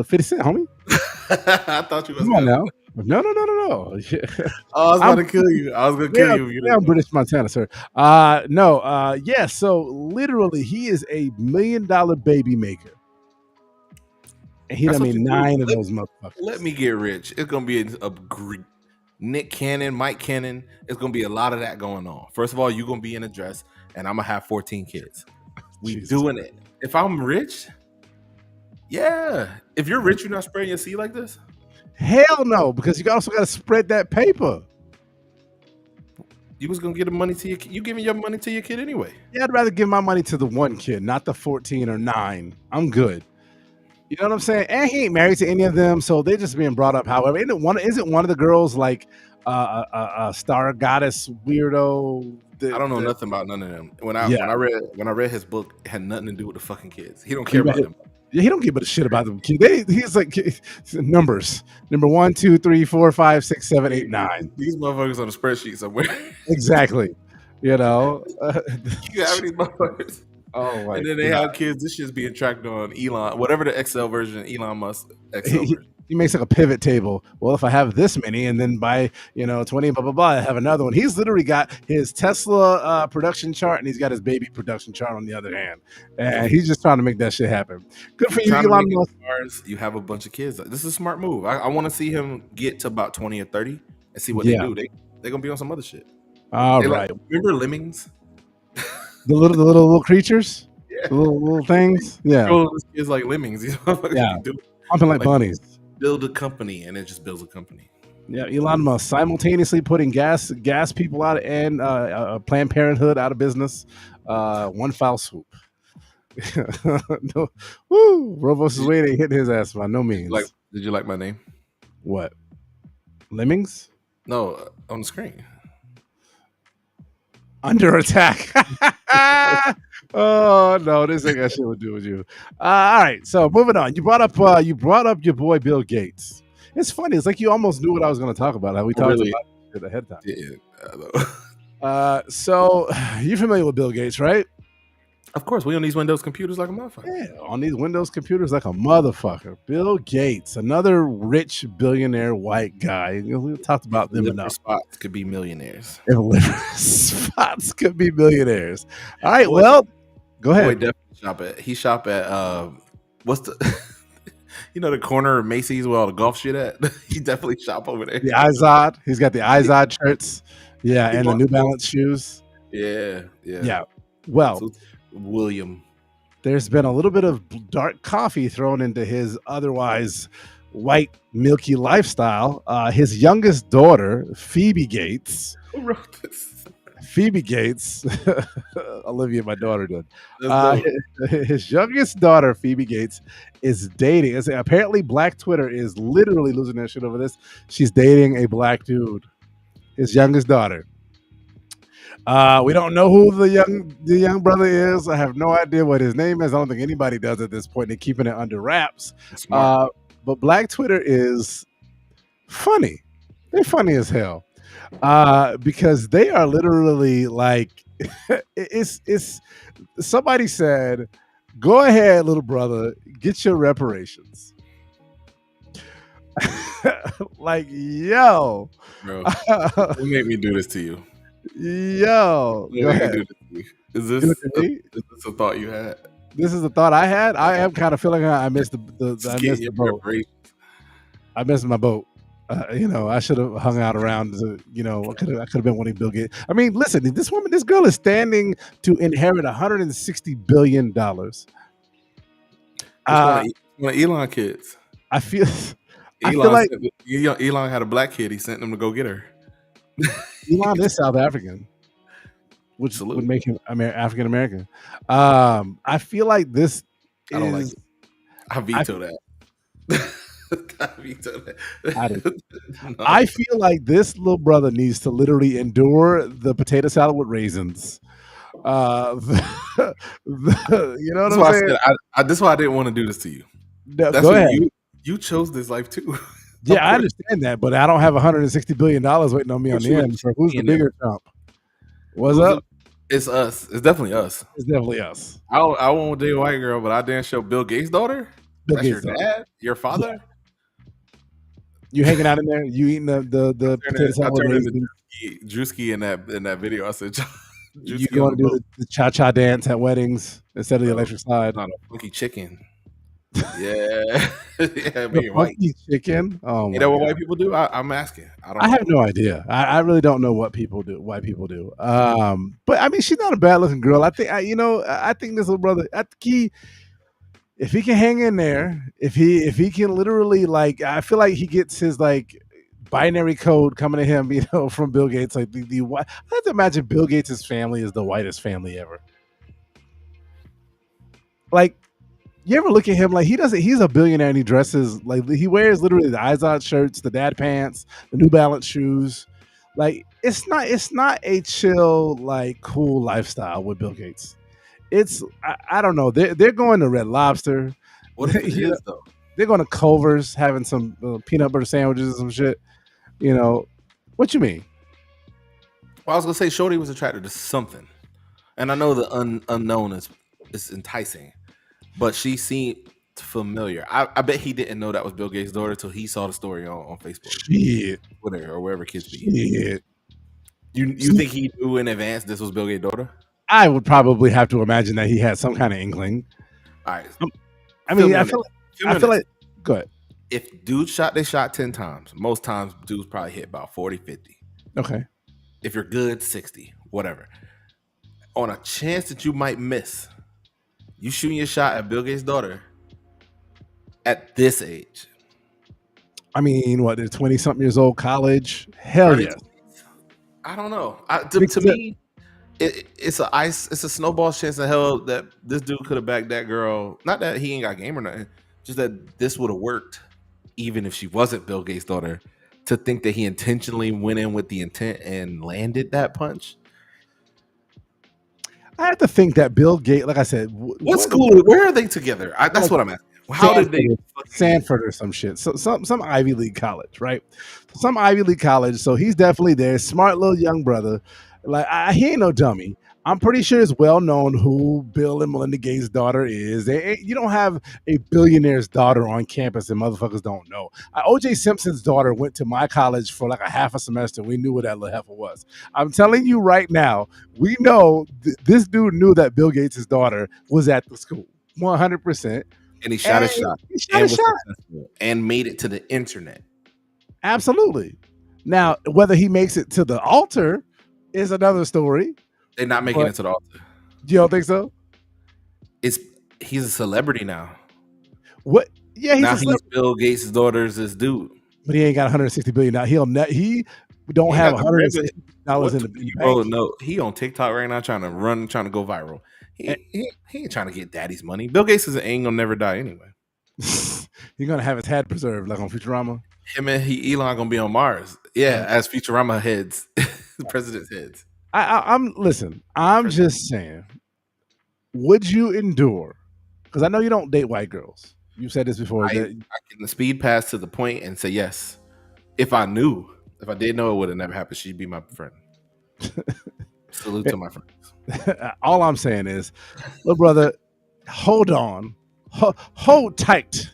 50 Cent, homie. I thought you was Come on gonna. now. No. Oh, I was gonna kill you. I was gonna kill you. Yeah, I'm British Montana, sir. Yeah. So literally, he is a $1 million baby maker, and he done made 9 of those motherfuckers. Let me get rich. It's gonna be a Nick Cannon, Mike Cannon. It's gonna be a lot of that going on. First of all, you're gonna be in a dress, and I'm gonna have 14 kids. We doing it. If I'm rich, yeah. If you're rich, you're not spreading your seed like this. Hell no, because you also got to spread that paper. You was gonna give the money to your kid. You giving your money to your kid anyway. Yeah, I'd rather give my money to the one kid, not the 14 or 9. I'm good. You know what I'm saying? And he ain't married to any of them, so they're just being brought up. However, isn't one of the girls like a star goddess weirdo? I don't know nothing about none of them. When I read his book, it had nothing to do with the fucking kids. He don't care about them. Yeah, he don't give a shit about them kids. He's like numbers. Number 1, 2, 3, 4, 5, 6, 7, 8, 9. These motherfuckers on a spreadsheet somewhere. Exactly. You have these motherfuckers. Oh my! And then they have kids. This shit's being tracked on Elon, whatever the Excel version, Elon Musk Excel version. He makes like a pivot table. Well, if I have this many, and then by 20, blah blah blah, I have another one. He's literally got his Tesla production chart, and he's got his baby production chart on the other hand, and he's just trying to make that shit happen. Good for you, Elon Musk. You have a bunch of kids. This is a smart move. I want to see him get to about 20 or 30 and see what they do. They're gonna be on some other shit. All right. Remember Lemmings? The little creatures, yeah. The little things. Yeah, it's like lemmings. Yeah, pumping like bunnies. Build a company, and it just builds a company. Yeah, Elon Musk simultaneously putting gas people out and Planned Parenthood out of business. One foul swoop. No, woo! Rovos is waiting, hitting his ass by no means. Did you like my name? What? Lemmings? No, on the screen. Under attack. Oh no, this ain't got shit to do with you. All right, so moving on. You brought up your boy Bill Gates. It's funny. It's like you almost knew what I was going to talk about. How we talked about it ahead of time. So you're familiar with Bill Gates, right? Of course, we on these Windows computers like a motherfucker. Yeah, on these Windows computers like a motherfucker. Bill Gates, another rich billionaire white guy. We talked about them enough. Spots could be millionaires. Spots could be millionaires. All right, well, go ahead. Definitely shop at what's the the corner of Macy's where all the golf shit at? He definitely shop over there. The Izod. He's got the Izod shirts. Yeah, and the New Balance shoes. Yeah. Well, William, there's been a little bit of dark coffee thrown into his otherwise white, milky lifestyle. His youngest daughter, Phoebe Gates. Who wrote this? Phoebe Gates. Olivia, my daughter, did. His youngest daughter, Phoebe Gates, is dating. Apparently, Black Twitter is literally losing their shit over this. She's dating a black dude. His youngest daughter. We don't know who the young brother is. I have no idea what his name is. I don't think anybody does at this point. They're keeping it under wraps. But Black Twitter is funny. They're funny as hell because they are literally like it's. Somebody said, "Go ahead, little brother, get your reparations." Like, yo, bro, who made me do this to you? Yo, go ahead. Is this a thought you had? This is a thought I had. I am kind of feeling I missed the boat. I missed my boat. I should have hung out around. I could have been wanting Bill Gates. I mean, listen, this girl is standing to inherit $160 billion. It's one of Elon kids. I feel like Elon had a black kid. He sent them to go get her. Elon is South African, which Salute. would make him African American. I feel like this. I don't like it. I veto that. I veto that. No. I feel like this little brother needs to literally endure the potato salad with raisins. You know what I'm saying? This is why I didn't want to do this to you. No, go ahead. You chose this life too. Yeah, I understand that, but I don't have $160 billion waiting on me on the end. So who's the bigger chump? What's up? It's us. It's definitely us. It's definitely us. I won't date a white girl, but I didn't show Bill Gates' daughter. That's your dad, your father. Yeah. You hanging out in there? You eating the potato salad? I turned into Drewski in that video. I said, "You going to do the cha-cha dance at weddings instead of the electric slide?" On a funky chicken. Yeah, funky chicken. Oh, you know what white people do? I'm asking. I have no idea. I really don't know what people do. White people do. But I mean, she's not a bad looking girl. I think I think this little brother. If he can hang in there, if he can literally I feel like he gets his binary code coming to him, from Bill Gates. Like I have to imagine Bill Gates' family is the whitest family ever. Like, you ever look at him he's a billionaire and he dresses he wears literally the Izod shirts, the dad pants, the New Balance shoes. Like it's not a chill cool lifestyle with Bill Gates. It's I don't know. They're going to Red Lobster. What if it is though? They're going to Culver's, having some peanut butter sandwiches and some shit. What you mean? Well, I was gonna say Shorty was attracted to something, and I know the unknown is enticing, but she seemed familiar. I bet he didn't know that was Bill Gates' daughter till he saw the story on Facebook, Twitter, or wherever kids be. You think he knew in advance this was Bill Gates' daughter? I would probably have to imagine that he had some kind of inkling. All right. I feel like go ahead. If dudes shot 10 times, most times dudes probably hit about 40, 50. Okay. If you're good, 60, whatever. On a chance that you might miss, you shooting your shot at Bill Gates' daughter at this age. I mean, what, they're 20-something years old, college? Hell yeah. I don't know. To me, it's a snowball chance of hell that this dude could have backed that girl. Not that he ain't got game or nothing, just that this would have worked even if she wasn't Bill Gates' daughter. To think that he intentionally went in with the intent and landed that punch. I have to think that Bill Gates, like I said, where are they together? That's what I'm asking. How did they? Sanford or some shit. So some Ivy League college, right? Some Ivy League college. So he's definitely there. Smart little young brother. He ain't no dummy. I'm pretty sure it's well known who Bill and Melinda Gates' daughter is. You don't have a billionaire's daughter on campus and motherfuckers don't know. O.J. Simpson's daughter went to my college for a half a semester. We knew what that little heifer was. I'm telling you right now, we know this dude knew that Bill Gates' daughter was at the school. 100%. And he shot a shot. And made it to the internet. Absolutely. Now, whether he makes it to the altar is another story. They're not making it to the altar. You don't think so? He's a celebrity now. What? Yeah, he's Bill Gates' daughter's this dude. But he ain't got $160 billion. He don't have $160 in the bank. Oh no, he on TikTok right now trying to go viral. He ain't trying to get daddy's money. Bill Gates ain't gonna never die anyway. He's gonna have his head preserved like on Futurama. Him and Elon gonna be on Mars. Yeah, as Futurama heads, the president's heads. I'm just saying, would you endure? Because I know you don't date white girls. You've said this before. I can speed pass to the point and say yes. If I did know, it would have never happened. She'd be my friend. Salute to my friends. All I'm saying is, little brother, hold on, hold tight.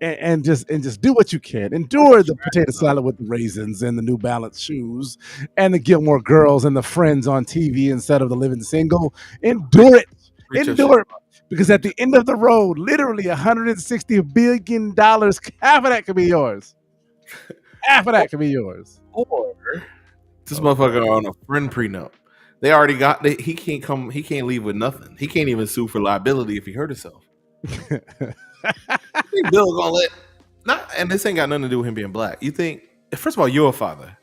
And just do what you can. Endure the potato salad with the raisins and the New Balance shoes and the Gilmore Girls and the Friends on TV instead of the living single. Endure it. Endure it. Because at the end of the road, literally $160 billion, half of that could be yours. Half of that could be yours. Or this motherfucker on a friend prenup. They already got. He can't come. He can't leave with nothing. He can't even sue for liability if he hurt himself. I think Bill gonna let. Not, and this ain't got nothing to do with him being black. You think? First of all, you're a father.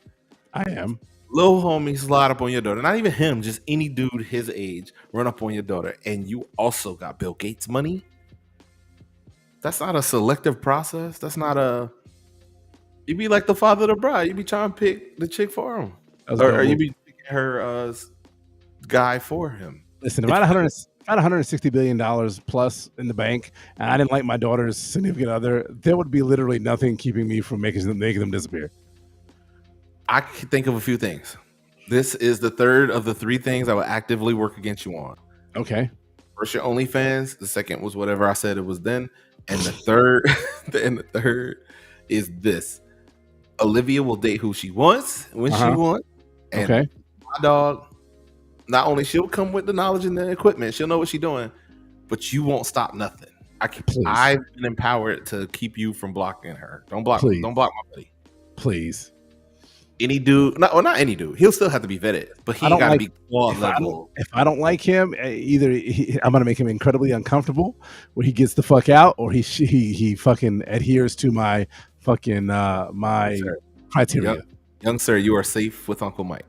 I am. Little homie slide up on your daughter. Not even him. Just any dude his age run up on your daughter, and you also got Bill Gates money. That's not a selective process. That's not a. You be like the father of the bride. You be trying to pick the chick for him, or you be picking her guy for him. Listen, if I had $160 billion plus in the bank, and I didn't like my daughter's significant other, there would be literally nothing keeping me from making them disappear. I can think of a few things. This is the third of the three things I would actively work against you on. Okay. First, your OnlyFans. The second was whatever I said it was then, and the third is this. Olivia will date who she wants when she wants. And my dog, not only she'll come with the knowledge and the equipment, she'll know what she's doing, but you won't stop nothing. I've been empowered to keep you from blocking her. Don't block my buddy. Please. Any dude, not any dude. He'll still have to be vetted, but he got to be quad level. If I don't like him, either I'm gonna make him incredibly uncomfortable, where he gets the fuck out, or he fucking adheres to my fucking my criteria. Young sir, you are safe with Uncle Mike.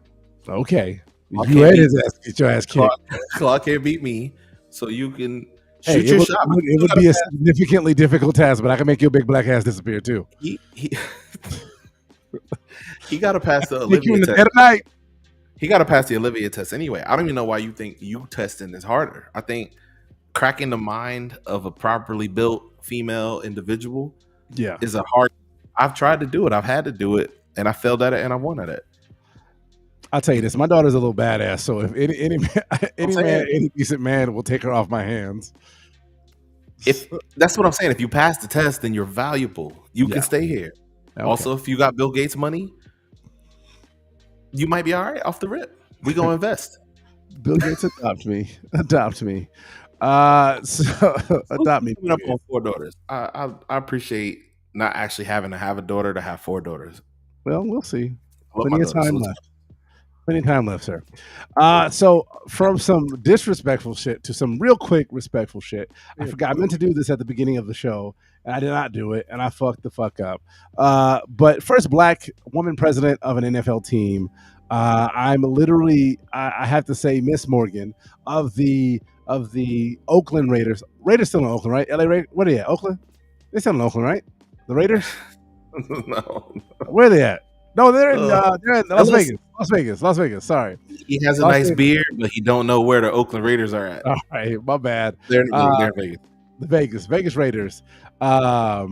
Okay, you had his ass, get your ass kicked. Claude can't beat me, so you can shoot your shot. It would be a significantly difficult task, but I can make your big black ass disappear too. He got to pass the Olivia test. He got to pass the Olivia test anyway. I don't even know why you think you testing is harder. I think cracking the mind of a properly built female individual is a hard. I've tried to do it. I've had to do it, and I failed at it, and I won at it. I'll tell you this: my daughter's a little badass. So if any decent man will take her off my hands. If that's what I'm saying, if you pass the test, then you're valuable. You can stay here. Okay. Also, if you got Bill Gates money, you might be all right off the rip. We gonna invest. Bill Gates adopt me. Adopt me. So adopt me. Up on 4 daughters. I appreciate not actually having to have a daughter to have 4 daughters. Well, we'll see. Plenty of time left. Plenty of time left, sir. So from some disrespectful shit to some real quick respectful shit. I forgot. I meant to do this at the beginning of the show, and I did not do it, and I fucked the fuck up. But first black woman president of an NFL team. I'm literally, I have to say, Miss Morgan of the Oakland Raiders. Raiders still in Oakland, right? LA Raiders. What are they at? Oakland? They still in Oakland, right? The Raiders? No. Where are they at? No, they're in Las Vegas. Las Vegas. Sorry. He has a nice beard, but he don't know where the Oakland Raiders are at. All right, my bad. They're in Vegas. The Vegas Raiders. I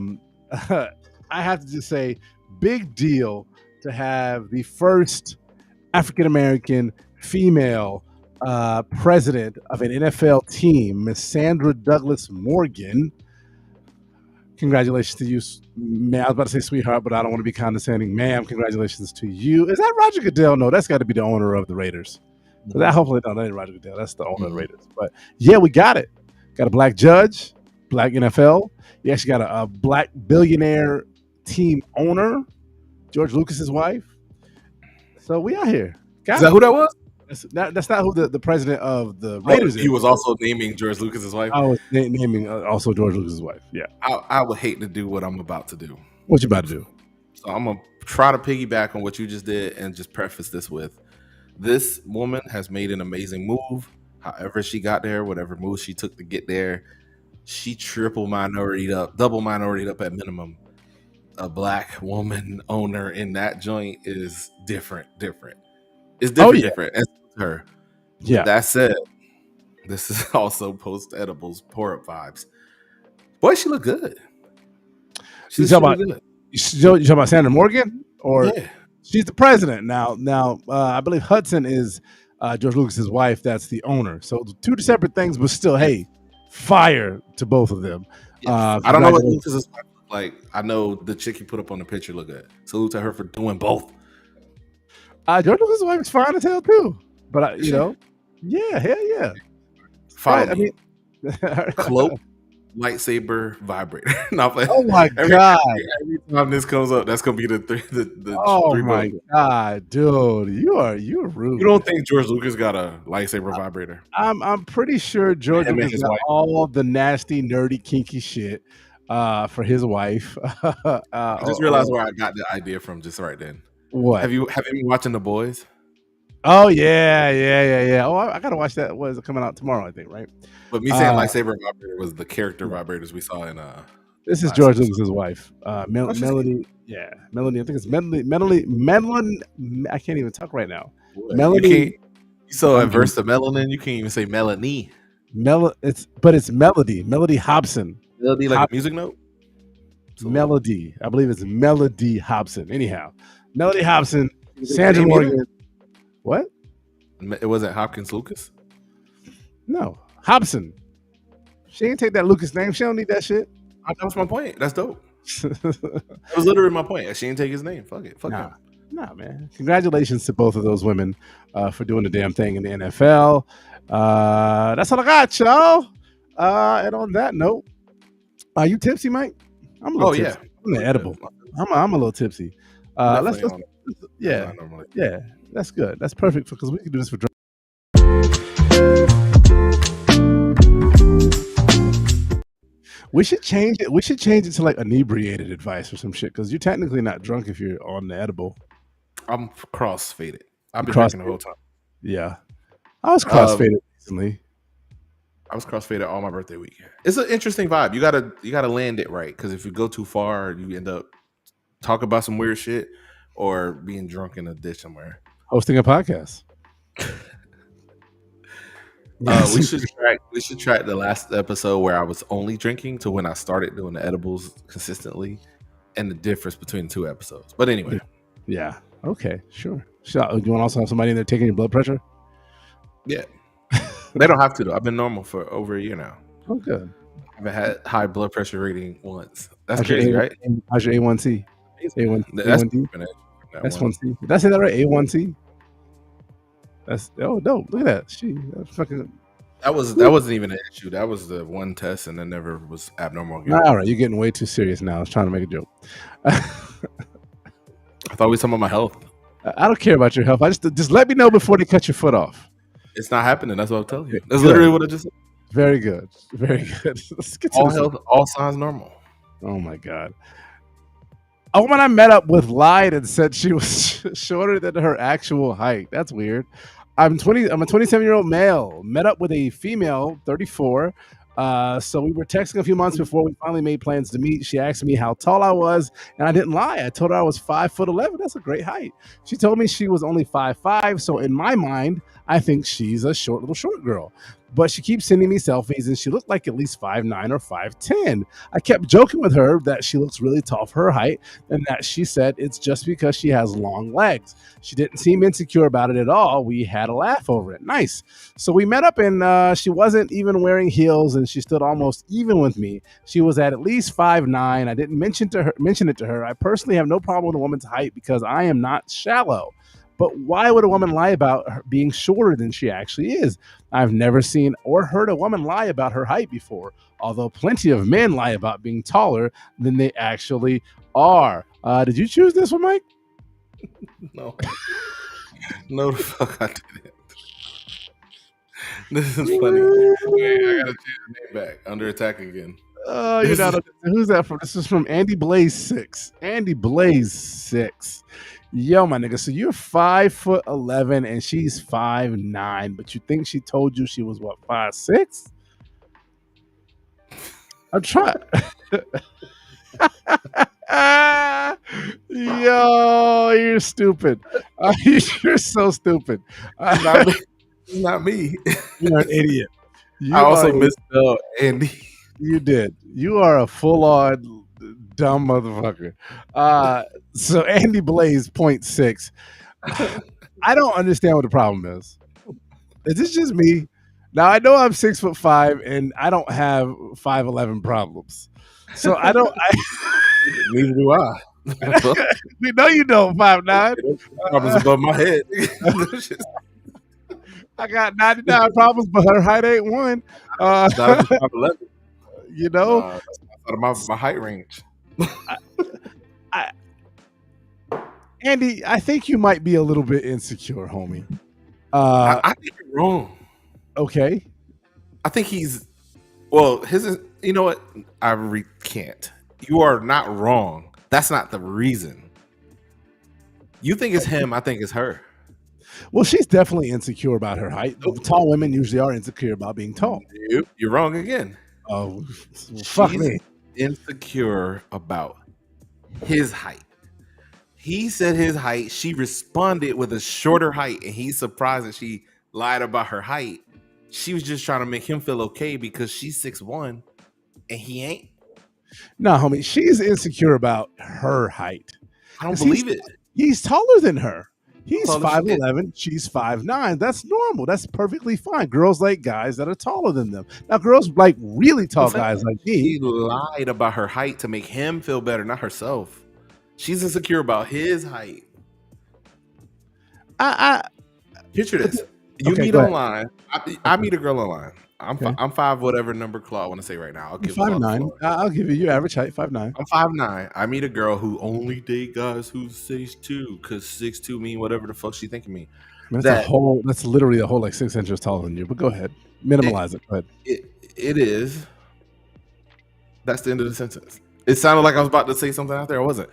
have to just say, big deal to have the first African American female president of an NFL team, Miss Sandra Douglas Morgan. Congratulations to you, ma'am. I was about to say sweetheart, but I don't want to be condescending. Ma'am, congratulations to you. Is that Roger Goodell? No, that's got to be the owner of the Raiders. So that hopefully, no, that ain't Roger Goodell. That's the owner of the Raiders. But yeah, we got it. Got a black judge, black NFL. You actually got a black billionaire team owner, George Lucas's wife. So we out here. Is that who that was? That's not who the president of the Raiders is. He was also naming George Lucas's wife. I was naming also George Lucas's wife. Yeah. I would hate to do what I'm about to do. What you about to do? So I'm gonna try to piggyback on what you just did and just preface this with: this woman has made an amazing move. However she got there, whatever move she took to get there, she double minority up at minimum. A black woman owner in that joint is different. It's different. As her. Yeah. That said, this is also post edibles pour up vibes. Boy, she look good. You talking about Sandra Morgan? Or she's the president now. I believe Hudson is George Lucas's wife. That's the owner. So 2 separate things, but still, hey, fire to both of them. I don't know what Lucas's wife look like. I know the chick you put up on the picture look good. Salute to her for doing both. George Lucas's wife is fine as hell too. But hell yeah. Follow me. Cloak, lightsaber, vibrator. No, but Oh my every, god. every time this comes up, that's gonna be the Oh three my bullet. god, dude, you're You rude. don't think George Lucas got a lightsaber vibrator? I'm pretty sure George Him and Lucas his got wife. all the nasty, nerdy, kinky shit for his wife. I just realized where I got the idea from just right then. What? Have you been watching The Boys? Oh yeah. Oh, I gotta watch that. What is it coming out tomorrow? I think, right? But me saying lightsaber vibrator was the character Yeah. vibrators we saw in This is last George episode. Lucas's wife, Let's just Melody. Yeah, Melanie. I think it's Melanie. I can't even talk right now. you Melanie. can't. You so I'm adverse to melanin, you can't even say Melanie. It's Melody Hobson. Melody like a music note. So, Melody. I believe it's Melody Hobson. Anyhow, Melody Hobson, is it Sandra name either? Morgan. What? It wasn't Hopkins Lucas. No, Hobson. She ain't take that Lucas name. She don't need that shit. That was my point. That's dope. That was literally my point. She didn't take his name. Fuck it. Fuck him. Nah, man. Congratulations to both of those women for doing the damn thing in the NFL. That's all I got, y'all. And on that note, are you tipsy, Mike? I'm a little tipsy. Yeah. I'm edible. I'm a little tipsy. Let's yeah. Not normally. Yeah, that's good. That's perfect because we can do this for drunk. We should change it. We should change it to like inebriated advice or some shit because you're technically not drunk if you're on the edible. I'm cross-faded. I've been Cross- drinking the whole time. Yeah, I was cross-faded recently. I was cross-faded all my birthday weekend. It's an interesting vibe. You gotta land it right because if you go too far, you end up talking about some weird shit or being drunk in a ditch somewhere. Hosting a podcast. We should track the last episode where I was only drinking to when I started doing the edibles consistently, and the difference between the two episodes. But anyway, yeah. Okay, sure. You want to also have somebody in there taking your blood pressure? Yeah, they don't have to though. I've been normal for over a year now. Oh, good. I haven't had high blood pressure reading once. That's How's crazy, your right? How's your A1C? That's A1D? S1C. Did I say that right? A1C. That's no. Look at that. That's fucking. That wasn't even an issue. That was the one test, and then never was abnormal again. All right, you're getting way too serious now. I was trying to make a joke. I thought we were talking about my health. I don't care about your health. I just let me know before they cut your foot off. It's not happening. That's what I'm telling you. That's literally what I just said. Very good. Very good. Let's get to all health, all signs normal. Oh my god. A woman I met up with lied and said she was shorter than her actual height. That's weird. I'm a 27-year-old male. Met up with a female, 34. So we were texting a few months before we finally made plans to meet. She asked me how tall I was, and I didn't lie. I told her I was 5'11". That's a great height. She told me she was only 5'5". So in my mind, I think she's a short girl. But she keeps sending me selfies, and she looked like at least 5'9" or 5'10". I kept joking with her that she looks really tall for her height, and that she said it's just because she has long legs. She didn't seem insecure about it at all. We had a laugh over it. Nice. So we met up, and she wasn't even wearing heels, and she stood almost even with me. She was at least 5'9". I didn't mention it to her. I personally have no problem with a woman's height because I am not shallow. But why would a woman lie about her being shorter than she actually is? I've never seen or heard a woman lie about her height before, although plenty of men lie about being taller than they actually are. Did you choose this one, Mike? No. No, the fuck I didn't. This is funny. Wait, I gotta change the name back. Under attack again. Who's that from? This is from Andy Blaze 6. Andy Blaze 6. Yo, my nigga. So you're 5'11" and she's 5'9", but you think she told you she was what, 5'6"? I'm trying. Yo, you're stupid. You're so stupid. Not me. You're an idiot. I also misspelled Andy. You did. You are a full-on dumb motherfucker. So Andy Blaze 0.6. I don't understand what the problem is. Is this just me? Now I know I'm 6'5" and I don't have 5'11" problems. So I don't. Neither do I. We know you don't 5'9". Problems above my head. I got 99 problems, but her height ain't one. Not if it's 5'11". You know, Nah, that's outside of my height range. I, I, Andy, I think you might be a little bit insecure, homie. I think you're wrong. Okay. I think he's well. You know what? I recant. You are not wrong. That's not the reason. You think it's him. I think it's her. Well, she's definitely insecure about her height. Nope. Tall women usually are insecure about being tall. You're wrong again. Oh, fuck She's me. insecure about his height. He said his height. She responded with a shorter height, and he's surprised that she lied about her height. She was just trying to make him feel okay because she's 6'1" and he ain't. No, homie, she's insecure about her height. I don't believe it. He's taller than her. He's Taller 5'11", she's 5'9". That's normal. That's perfectly fine. Girls like guys that are taller than them. Now, girls like really tall guys like me. She lied about her height to make him feel better, not herself. She's insecure about his height. Picture this. You meet online. I meet a girl online. I'm 5 whatever number Claude I want to say right now. I'll give 5'9". I'll give you your average height, 5'9". I'm 5'9". I meet a girl who only date guys who's 6'2", because 6'2" mean whatever the fuck she thinking me. That's literally a whole like 6 inches taller than you. But go ahead, minimalize it. Go ahead. It is. That's the end of the sentence. It sounded like I was about to say something out there. I wasn't.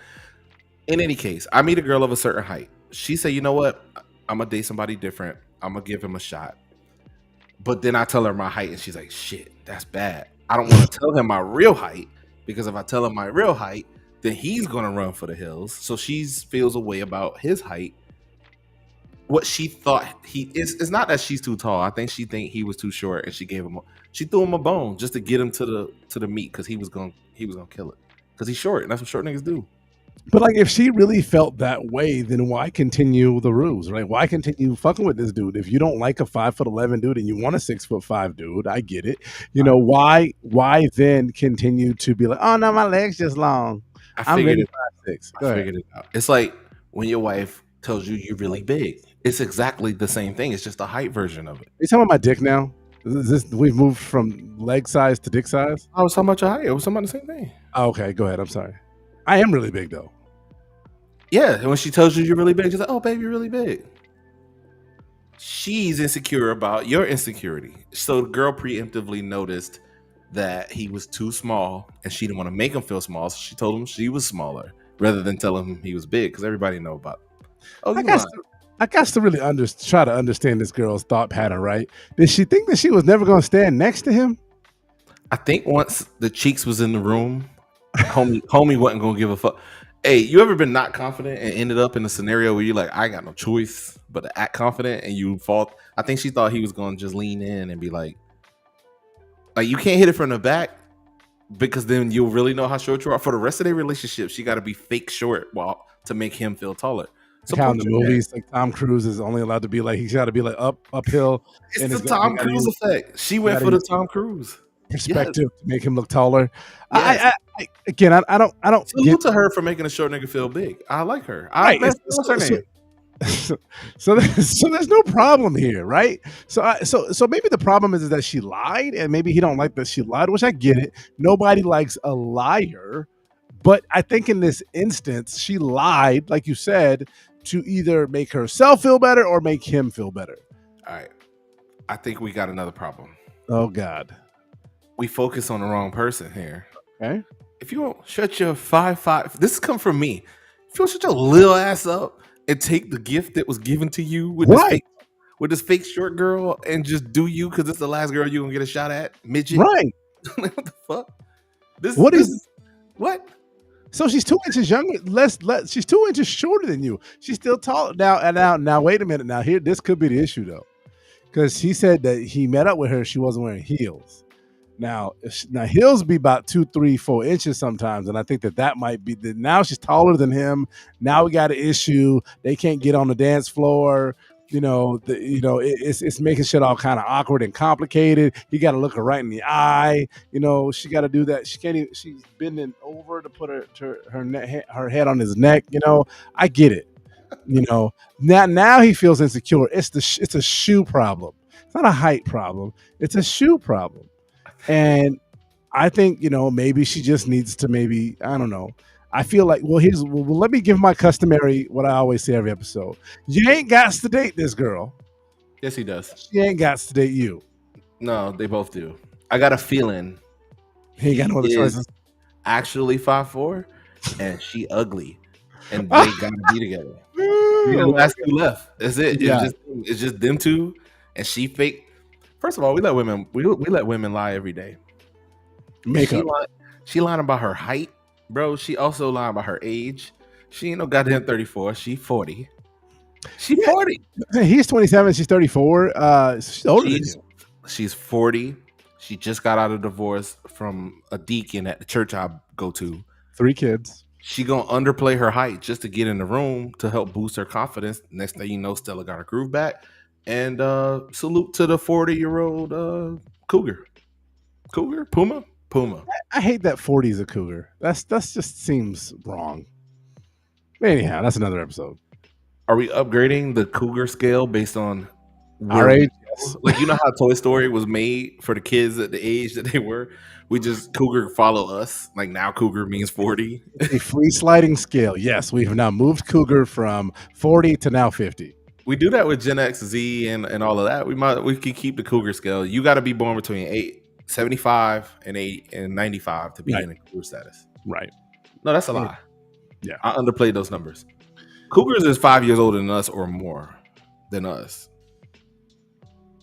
In any case, I meet a girl of a certain height. She say, you know what? I'm gonna date somebody different. I'm gonna give him a shot. But then I tell her my height, and she's like, shit, that's bad. I don't want to tell him my real height, because if I tell him my real height, then he's going to run for the hills. So she feels a way about his height. What she thought it's not that she's too tall. I think she think he was too short, and she threw him a bone just to get him to the meat, because he was gonna kill it, because he's short, and that's what short niggas do. But like, if she really felt that way, then why continue the ruse, right? Why continue fucking with this dude? If you don't like a 5'11" dude and you want a 6'5" dude, I get it. You know, why then continue to be like, oh no, my leg's just long. I'm really 5'6". I figured it out. It's like when your wife tells you you're really big. It's exactly the same thing. It's just a height version of it. Are you talking about my dick now? We've moved from leg size to dick size? I was talking about your height. It was talking about the same thing. Oh, okay, go ahead. I'm sorry. I am really big though. Yeah, and when she tells you you're really big, she's like, oh, baby, you're really big. She's insecure about your insecurity. So the girl preemptively noticed that he was too small, and she didn't want to make him feel small, so she told him she was smaller rather than tell him he was big, because everybody know about it. Oh, I got to really try to understand this girl's thought pattern, right? Did she think that she was never going to stand next to him? I think once the cheeks was in the room, homie wasn't going to give a fuck. Hey, you ever been not confident and ended up in a scenario where you're like, I got no choice but to act confident, and you fall? I think she thought he was going to just lean in and be like, you can't hit it from the back, because then you'll really know how short you are. For the rest of their relationship, she got to be fake short to make him feel taller. So how in the movies, like Tom Cruise is only allowed to be like, he's got to be like uphill. It's the Tom Cruise effect. She went for the Tom Cruise perspective to make him look taller. Yes. I don't salute to her for making a short nigga feel big. I like her. What's her name? So there's no problem here, right? So maybe the problem is that she lied, and maybe he don't like that she lied, which I get it. Nobody likes a liar, but I think in this instance, she lied, like you said, to either make herself feel better or make him feel better. All right, I think we got another problem. Oh God. We focus on the wrong person here. Okay. If you don't shut your 5'5", this has come from me. If you don't shut your little ass up and take the gift that was given to you with this fake short girl and just do you, because it's the last girl you're gonna get a shot at, midget. Right. What the fuck? What? So she's 2 inches younger. She's 2 inches shorter than you. She's still tall. Now. Wait a minute. Now here, this could be the issue though, because he said that he met up with her. She wasn't wearing heels. Now heels be about 2, 3, 4 inches sometimes, and I think that might be now she's taller than him. Now we got an issue. They can't get on the dance floor. It's making shit all kind of awkward and complicated. He got to look her right in the eye. She got to do that. She can't even. She's bending over to put her head on his neck. I get it. Now he feels insecure. It's a shoe problem. It's not a height problem. It's a shoe problem. And I think, maybe she just needs to I don't know. I feel like, let me give my customary, what I always say every episode. You ain't got to date this girl. Yes, he does. She ain't got to date you. No, they both do. I got a feeling He ain't got no other is choices. actually 5'4", and she ugly, and they gotta be together. You're the last two left. That's it. Yeah. It's just them two, and she fake. First of all, we let women lie every day. Makeup. She lying about her height, bro. She also lying about her age. She ain't no goddamn 34. She 40. She 40. He's 27. She's 34. She's older than you. She's 40. She just got out of divorce from a deacon at the church I go to. 3 kids. She gonna underplay her height just to get in the room to help boost her confidence. Next thing you know, Stella got her groove back. And salute to the 40-year-old cougar. Puma. I hate that 40 is a cougar. That's just seems wrong. Anyhow, that's another episode. Are we upgrading the cougar scale based on our age? Yes. Like, you know how Toy Story was made for the kids at the age that they were? We just cougar follow us. Like, now cougar means 40. A free sliding scale. Yes, we have now moved cougar from 40 to now 50. We do that with Gen X, Z, and all of that. We can keep the cougar scale. You got to be born between 75 and 95 to be in a cougar status. Right. No, that's a lie. Yeah. I underplayed those numbers. Cougars is 5 years older than us or more than us.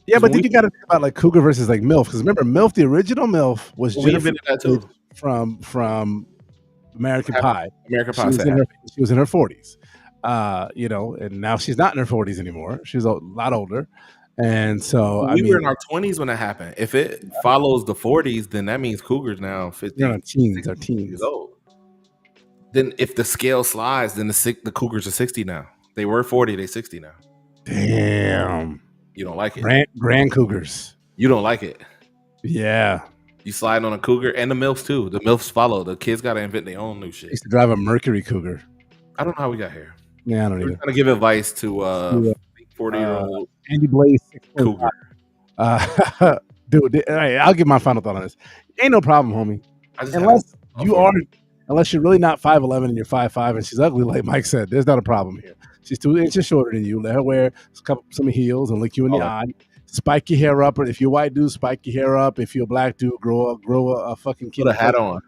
Yeah, but then you got to think about like cougar versus like MILF, because remember MILF, the original MILF was Jennifer from American Pie. She was in her 40s, and now she's not in her 40s anymore. She's a lot older, and so we were in our 20s when that happened. If it follows the 40s, then that means cougars now 50. Our teens are teens. Old. Then if the scale slides, then the cougars are 60 now. They were 40, they 60 now. Damn. You don't like it. Grand cougars. You don't like it. Yeah. You slide on a cougar, and the MILFs too. The MILFs follow. The kids got to invent their own new shit. I used to drive a Mercury cougar. I don't know how we got here. Yeah, I don't We're either. trying to give advice to 40-year-old Andy Blaze cougar. Dude, I'll give my final thought on this. Ain't no problem, homie. Unless you're really not 5'11" and you're 5'5" and she's ugly, like Mike said, there's not a problem here. She's 2 inches shorter than you. Let her wear some heels and lick you in the eye. Spike your hair up, or if you're a white dude, spike your hair up. If you're a black dude, grow a fucking kid. Put a hat on.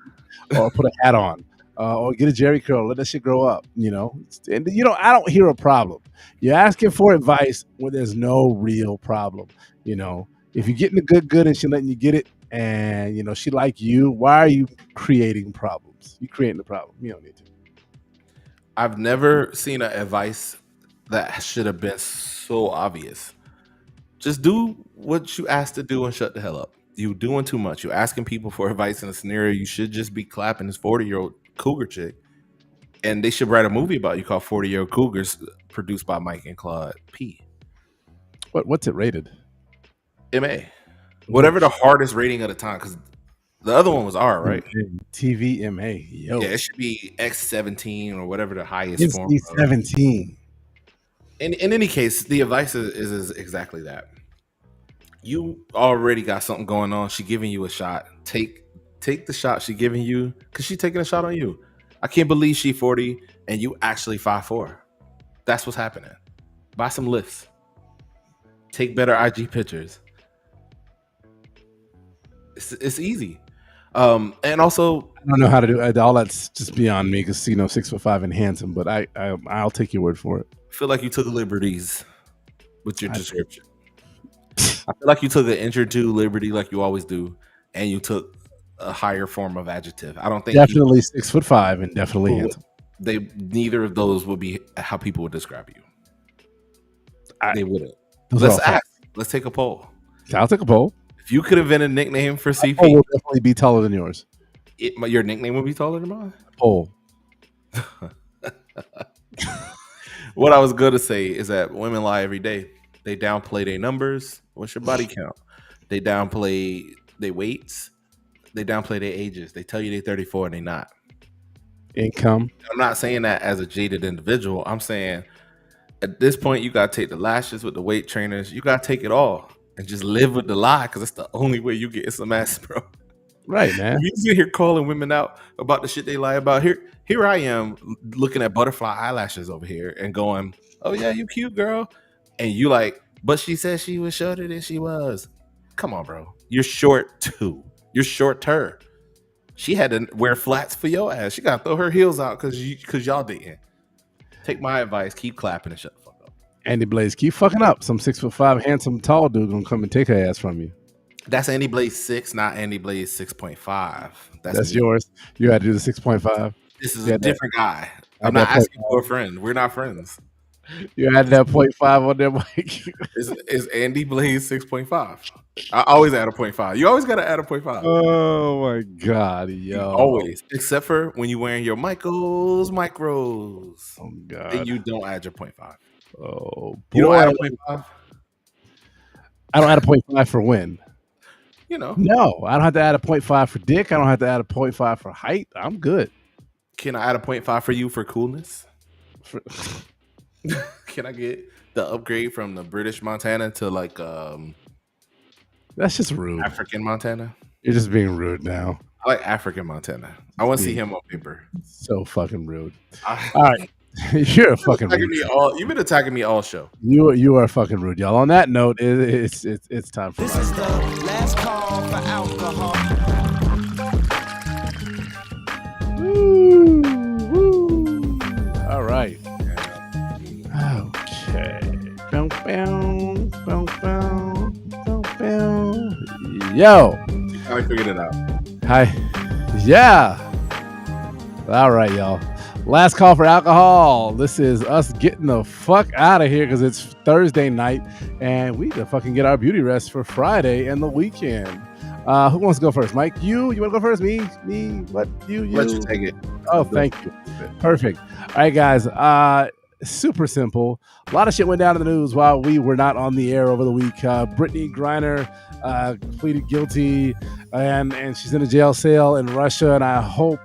Or put a hat on. Or get a Jerry curl. Let that shit grow up. And I don't hear a problem. You're asking for advice when there's no real problem. If you're getting the good and she letting you get it, and she like you, why are you creating problems? You creating the problem. You don't need to. I've never seen an advice that should have been so obvious. Just do what you asked to do and shut the hell up. You doing too much. You're asking people for advice in a scenario. You should just be clapping this 40-year-old cougar chick. And they should write a movie about you called 40-Year-Old Cougars, produced by Mike and Claude P. What's it rated? MA. Whatever the hardest rating of the time, because the other one was R, right? TVMA. Yo. Yeah, it should be X17 or whatever the highest form. X17. In any case, the advice is exactly that. You already got something going on. She giving you a shot. Take the shot she giving you, because she taking a shot on you. I can't believe she 40 and you actually 5'4". That's what's happening. Buy some lifts. Take better IG pictures. It's easy. And also, I don't know how to do it. All that's just beyond me, because 6'5" and handsome, but I'll take your word for it. I feel like you took liberties with your description. I feel like you took an inch or two liberty, like you always do, and you took a higher form of adjective. I don't think definitely 6'5" and definitely handsome. Neither of those would be how people would describe you. They wouldn't. Let's take a poll. I'll take a poll. If you could invent a nickname for CP, will definitely be taller than yours. Your nickname would be taller than mine? Poll. What I was going to say is that women lie every day. They downplay their numbers. What's your body count? They downplay their weights. They downplay their ages. They tell you they're 34 and they're not. Income. I'm not saying that as a jaded individual. I'm saying at this point, you got to take the lashes with the weight trainers. You got to take it all. and just live with the lie, because that's the only way you get some ass, bro. Right, man. You sit here calling women out about the shit they lie about. Here I am looking at butterfly eyelashes over here and going, "Oh yeah, you cute, girl," and you like, but she said she was shorter than she was. Come on, bro. You're short too. You're shorter. She had to wear flats for your ass. She got to throw her heels out because y'all dating. Take my advice. Keep clapping and shut the fuck up. Andy Blaze, keep fucking up. Some 6'5" handsome tall dude gonna come and take her ass from you. That's Andy Blaze 6, not Andy Blaze 6.5. That's yours. You had to do the 6.5. This is a different guy. I'm not asking for a friend. We're not friends. You had that 0.5 on there, Mike. Is Andy Blaze 6.5? I always add a 0.5. You always got to add a 0.5. Oh my god, yo! Always, except for when you're wearing your Michaels micros. Oh god! Then you don't add your 0.5. Oh, boy. You don't add a 0.5. I don't add a 0.5 for when. You know. No, I don't have to add a 0.5 for dick. I don't have to add a 0.5 for height. I'm good. Can I add a 0.5 for you for coolness? Can I get the upgrade from the British Montana to like that's just rude. African Montana? You're just being rude now. I like African Montana. I want to see him on paper. So fucking rude. All right. You're a fucking rude. You've been attacking me all show. You are fucking rude, y'all. On that note, it's time for this is the last call for alcohol. Woo, woo. All right. Okay. Bow, bow, bow, bow, bow, bow. Yo. I figured it out. Hi. Yeah. All right, y'all. Last call for alcohol. This is us getting the fuck out of here because it's Thursday night and we can fucking get our beauty rest for Friday and the weekend. Who wants to go first? Mike, you want to go first? Me? What? You? Let you take it. Oh, thank you. Perfect. All right, guys. Super simple. A lot of shit went down in the news while we were not on the air over the week. Brittany Griner pleaded guilty and she's in a jail cell in Russia. And I hope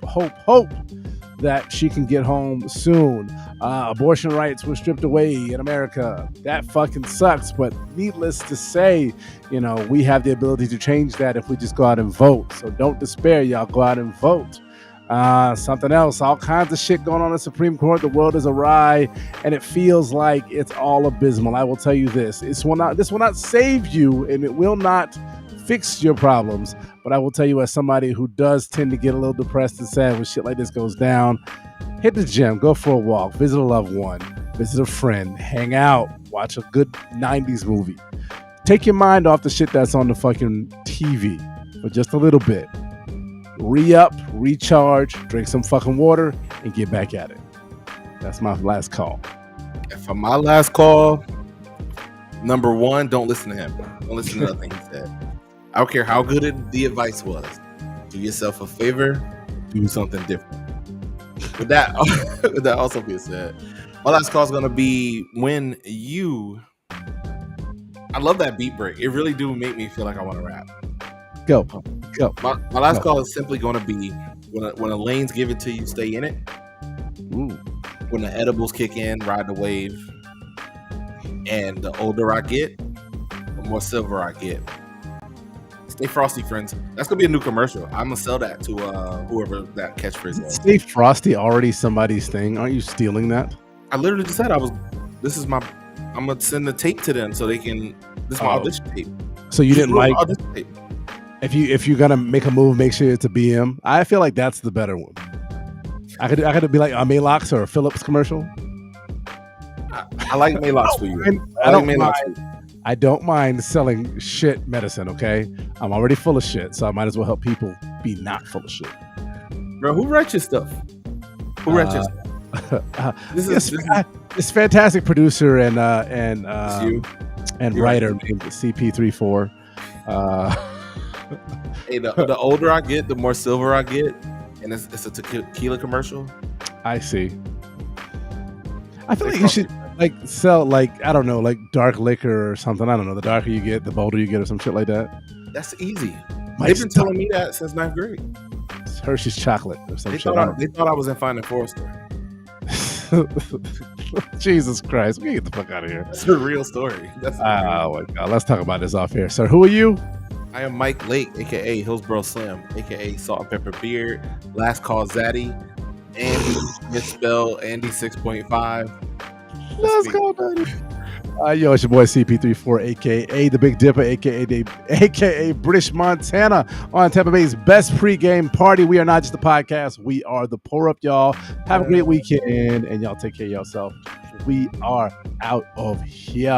that she can get home soon. Abortion rights were stripped away in America. That fucking sucks. But needless to say, we have the ability to change that if we just go out and vote. So don't despair, y'all. Go out and vote. Something else, all kinds of shit going on in the Supreme Court. The world is awry, and it feels like it's all abysmal. I will tell you this. This will not save you, and it will not fix your problems. But I will tell you, as somebody who does tend to get a little depressed and sad when shit like this goes down, hit the gym, go for a walk, visit a loved one, visit a friend, hang out, watch a good 90s movie. Take your mind off the shit that's on the fucking TV for just a little bit. Re-up, recharge, drink some fucking water, and get back at it. That's my last call. And for my last call, number one, don't listen to him. Don't listen to nothing he said. I don't care how good the advice was. Do yourself a favor, do something different. With that also being said, my last call is going to be when you... I love that beat break. It really do make me feel like I want to rap. Go. My last call is simply going to be when a lane's given to you, stay in it. Ooh. When the edibles kick in, ride the wave. And the older I get, the more silver I get. Stay frosty, friends. That's going to be a new commercial. I'm going to sell that to whoever that catchphrase was. Stay frosty already somebody's thing? Aren't you stealing that? I literally just said I'm going to send the tape to them so they can, this is my audition tape. So you didn't like, if you're going to make a move, make sure it's a BM. I feel like that's the better one. I could be like a Malox or a Phillips commercial. I like Malox for you. I don't mind selling shit medicine, okay? I'm already full of shit, so I might as well help people be not full of shit. Bro, who writes your stuff? Who writes your stuff? This fantastic producer and writer named CP34. Hey, the older I get, the more silver I get, and it's a tequila commercial. I see. I feel like you should sell I don't know, dark liquor or something. I don't know. The darker you get, the bolder you get, or some shit like that. That's easy. They've been telling me that since 9th grade. It's Hershey's chocolate or some shit. They thought I was in Finding Forrester. Jesus Christ. We can get the fuck out of here. That's a real story. Oh my God. Let's talk about this off here. Sir, who are you? I am Mike Lake, aka Hillsboro Slim, aka Salt and Pepper Beard, Last Call Zaddy, Andy misspelled Andy 6.5. Let's go, buddy. Yo, it's your boy CP34, aka the Big Dipper, aka British Montana, on Tampa Bay's best pregame party. We are not just a podcast, we are the Pour Up, y'all. Have a great weekend, and y'all take care of yourself. We are out of here.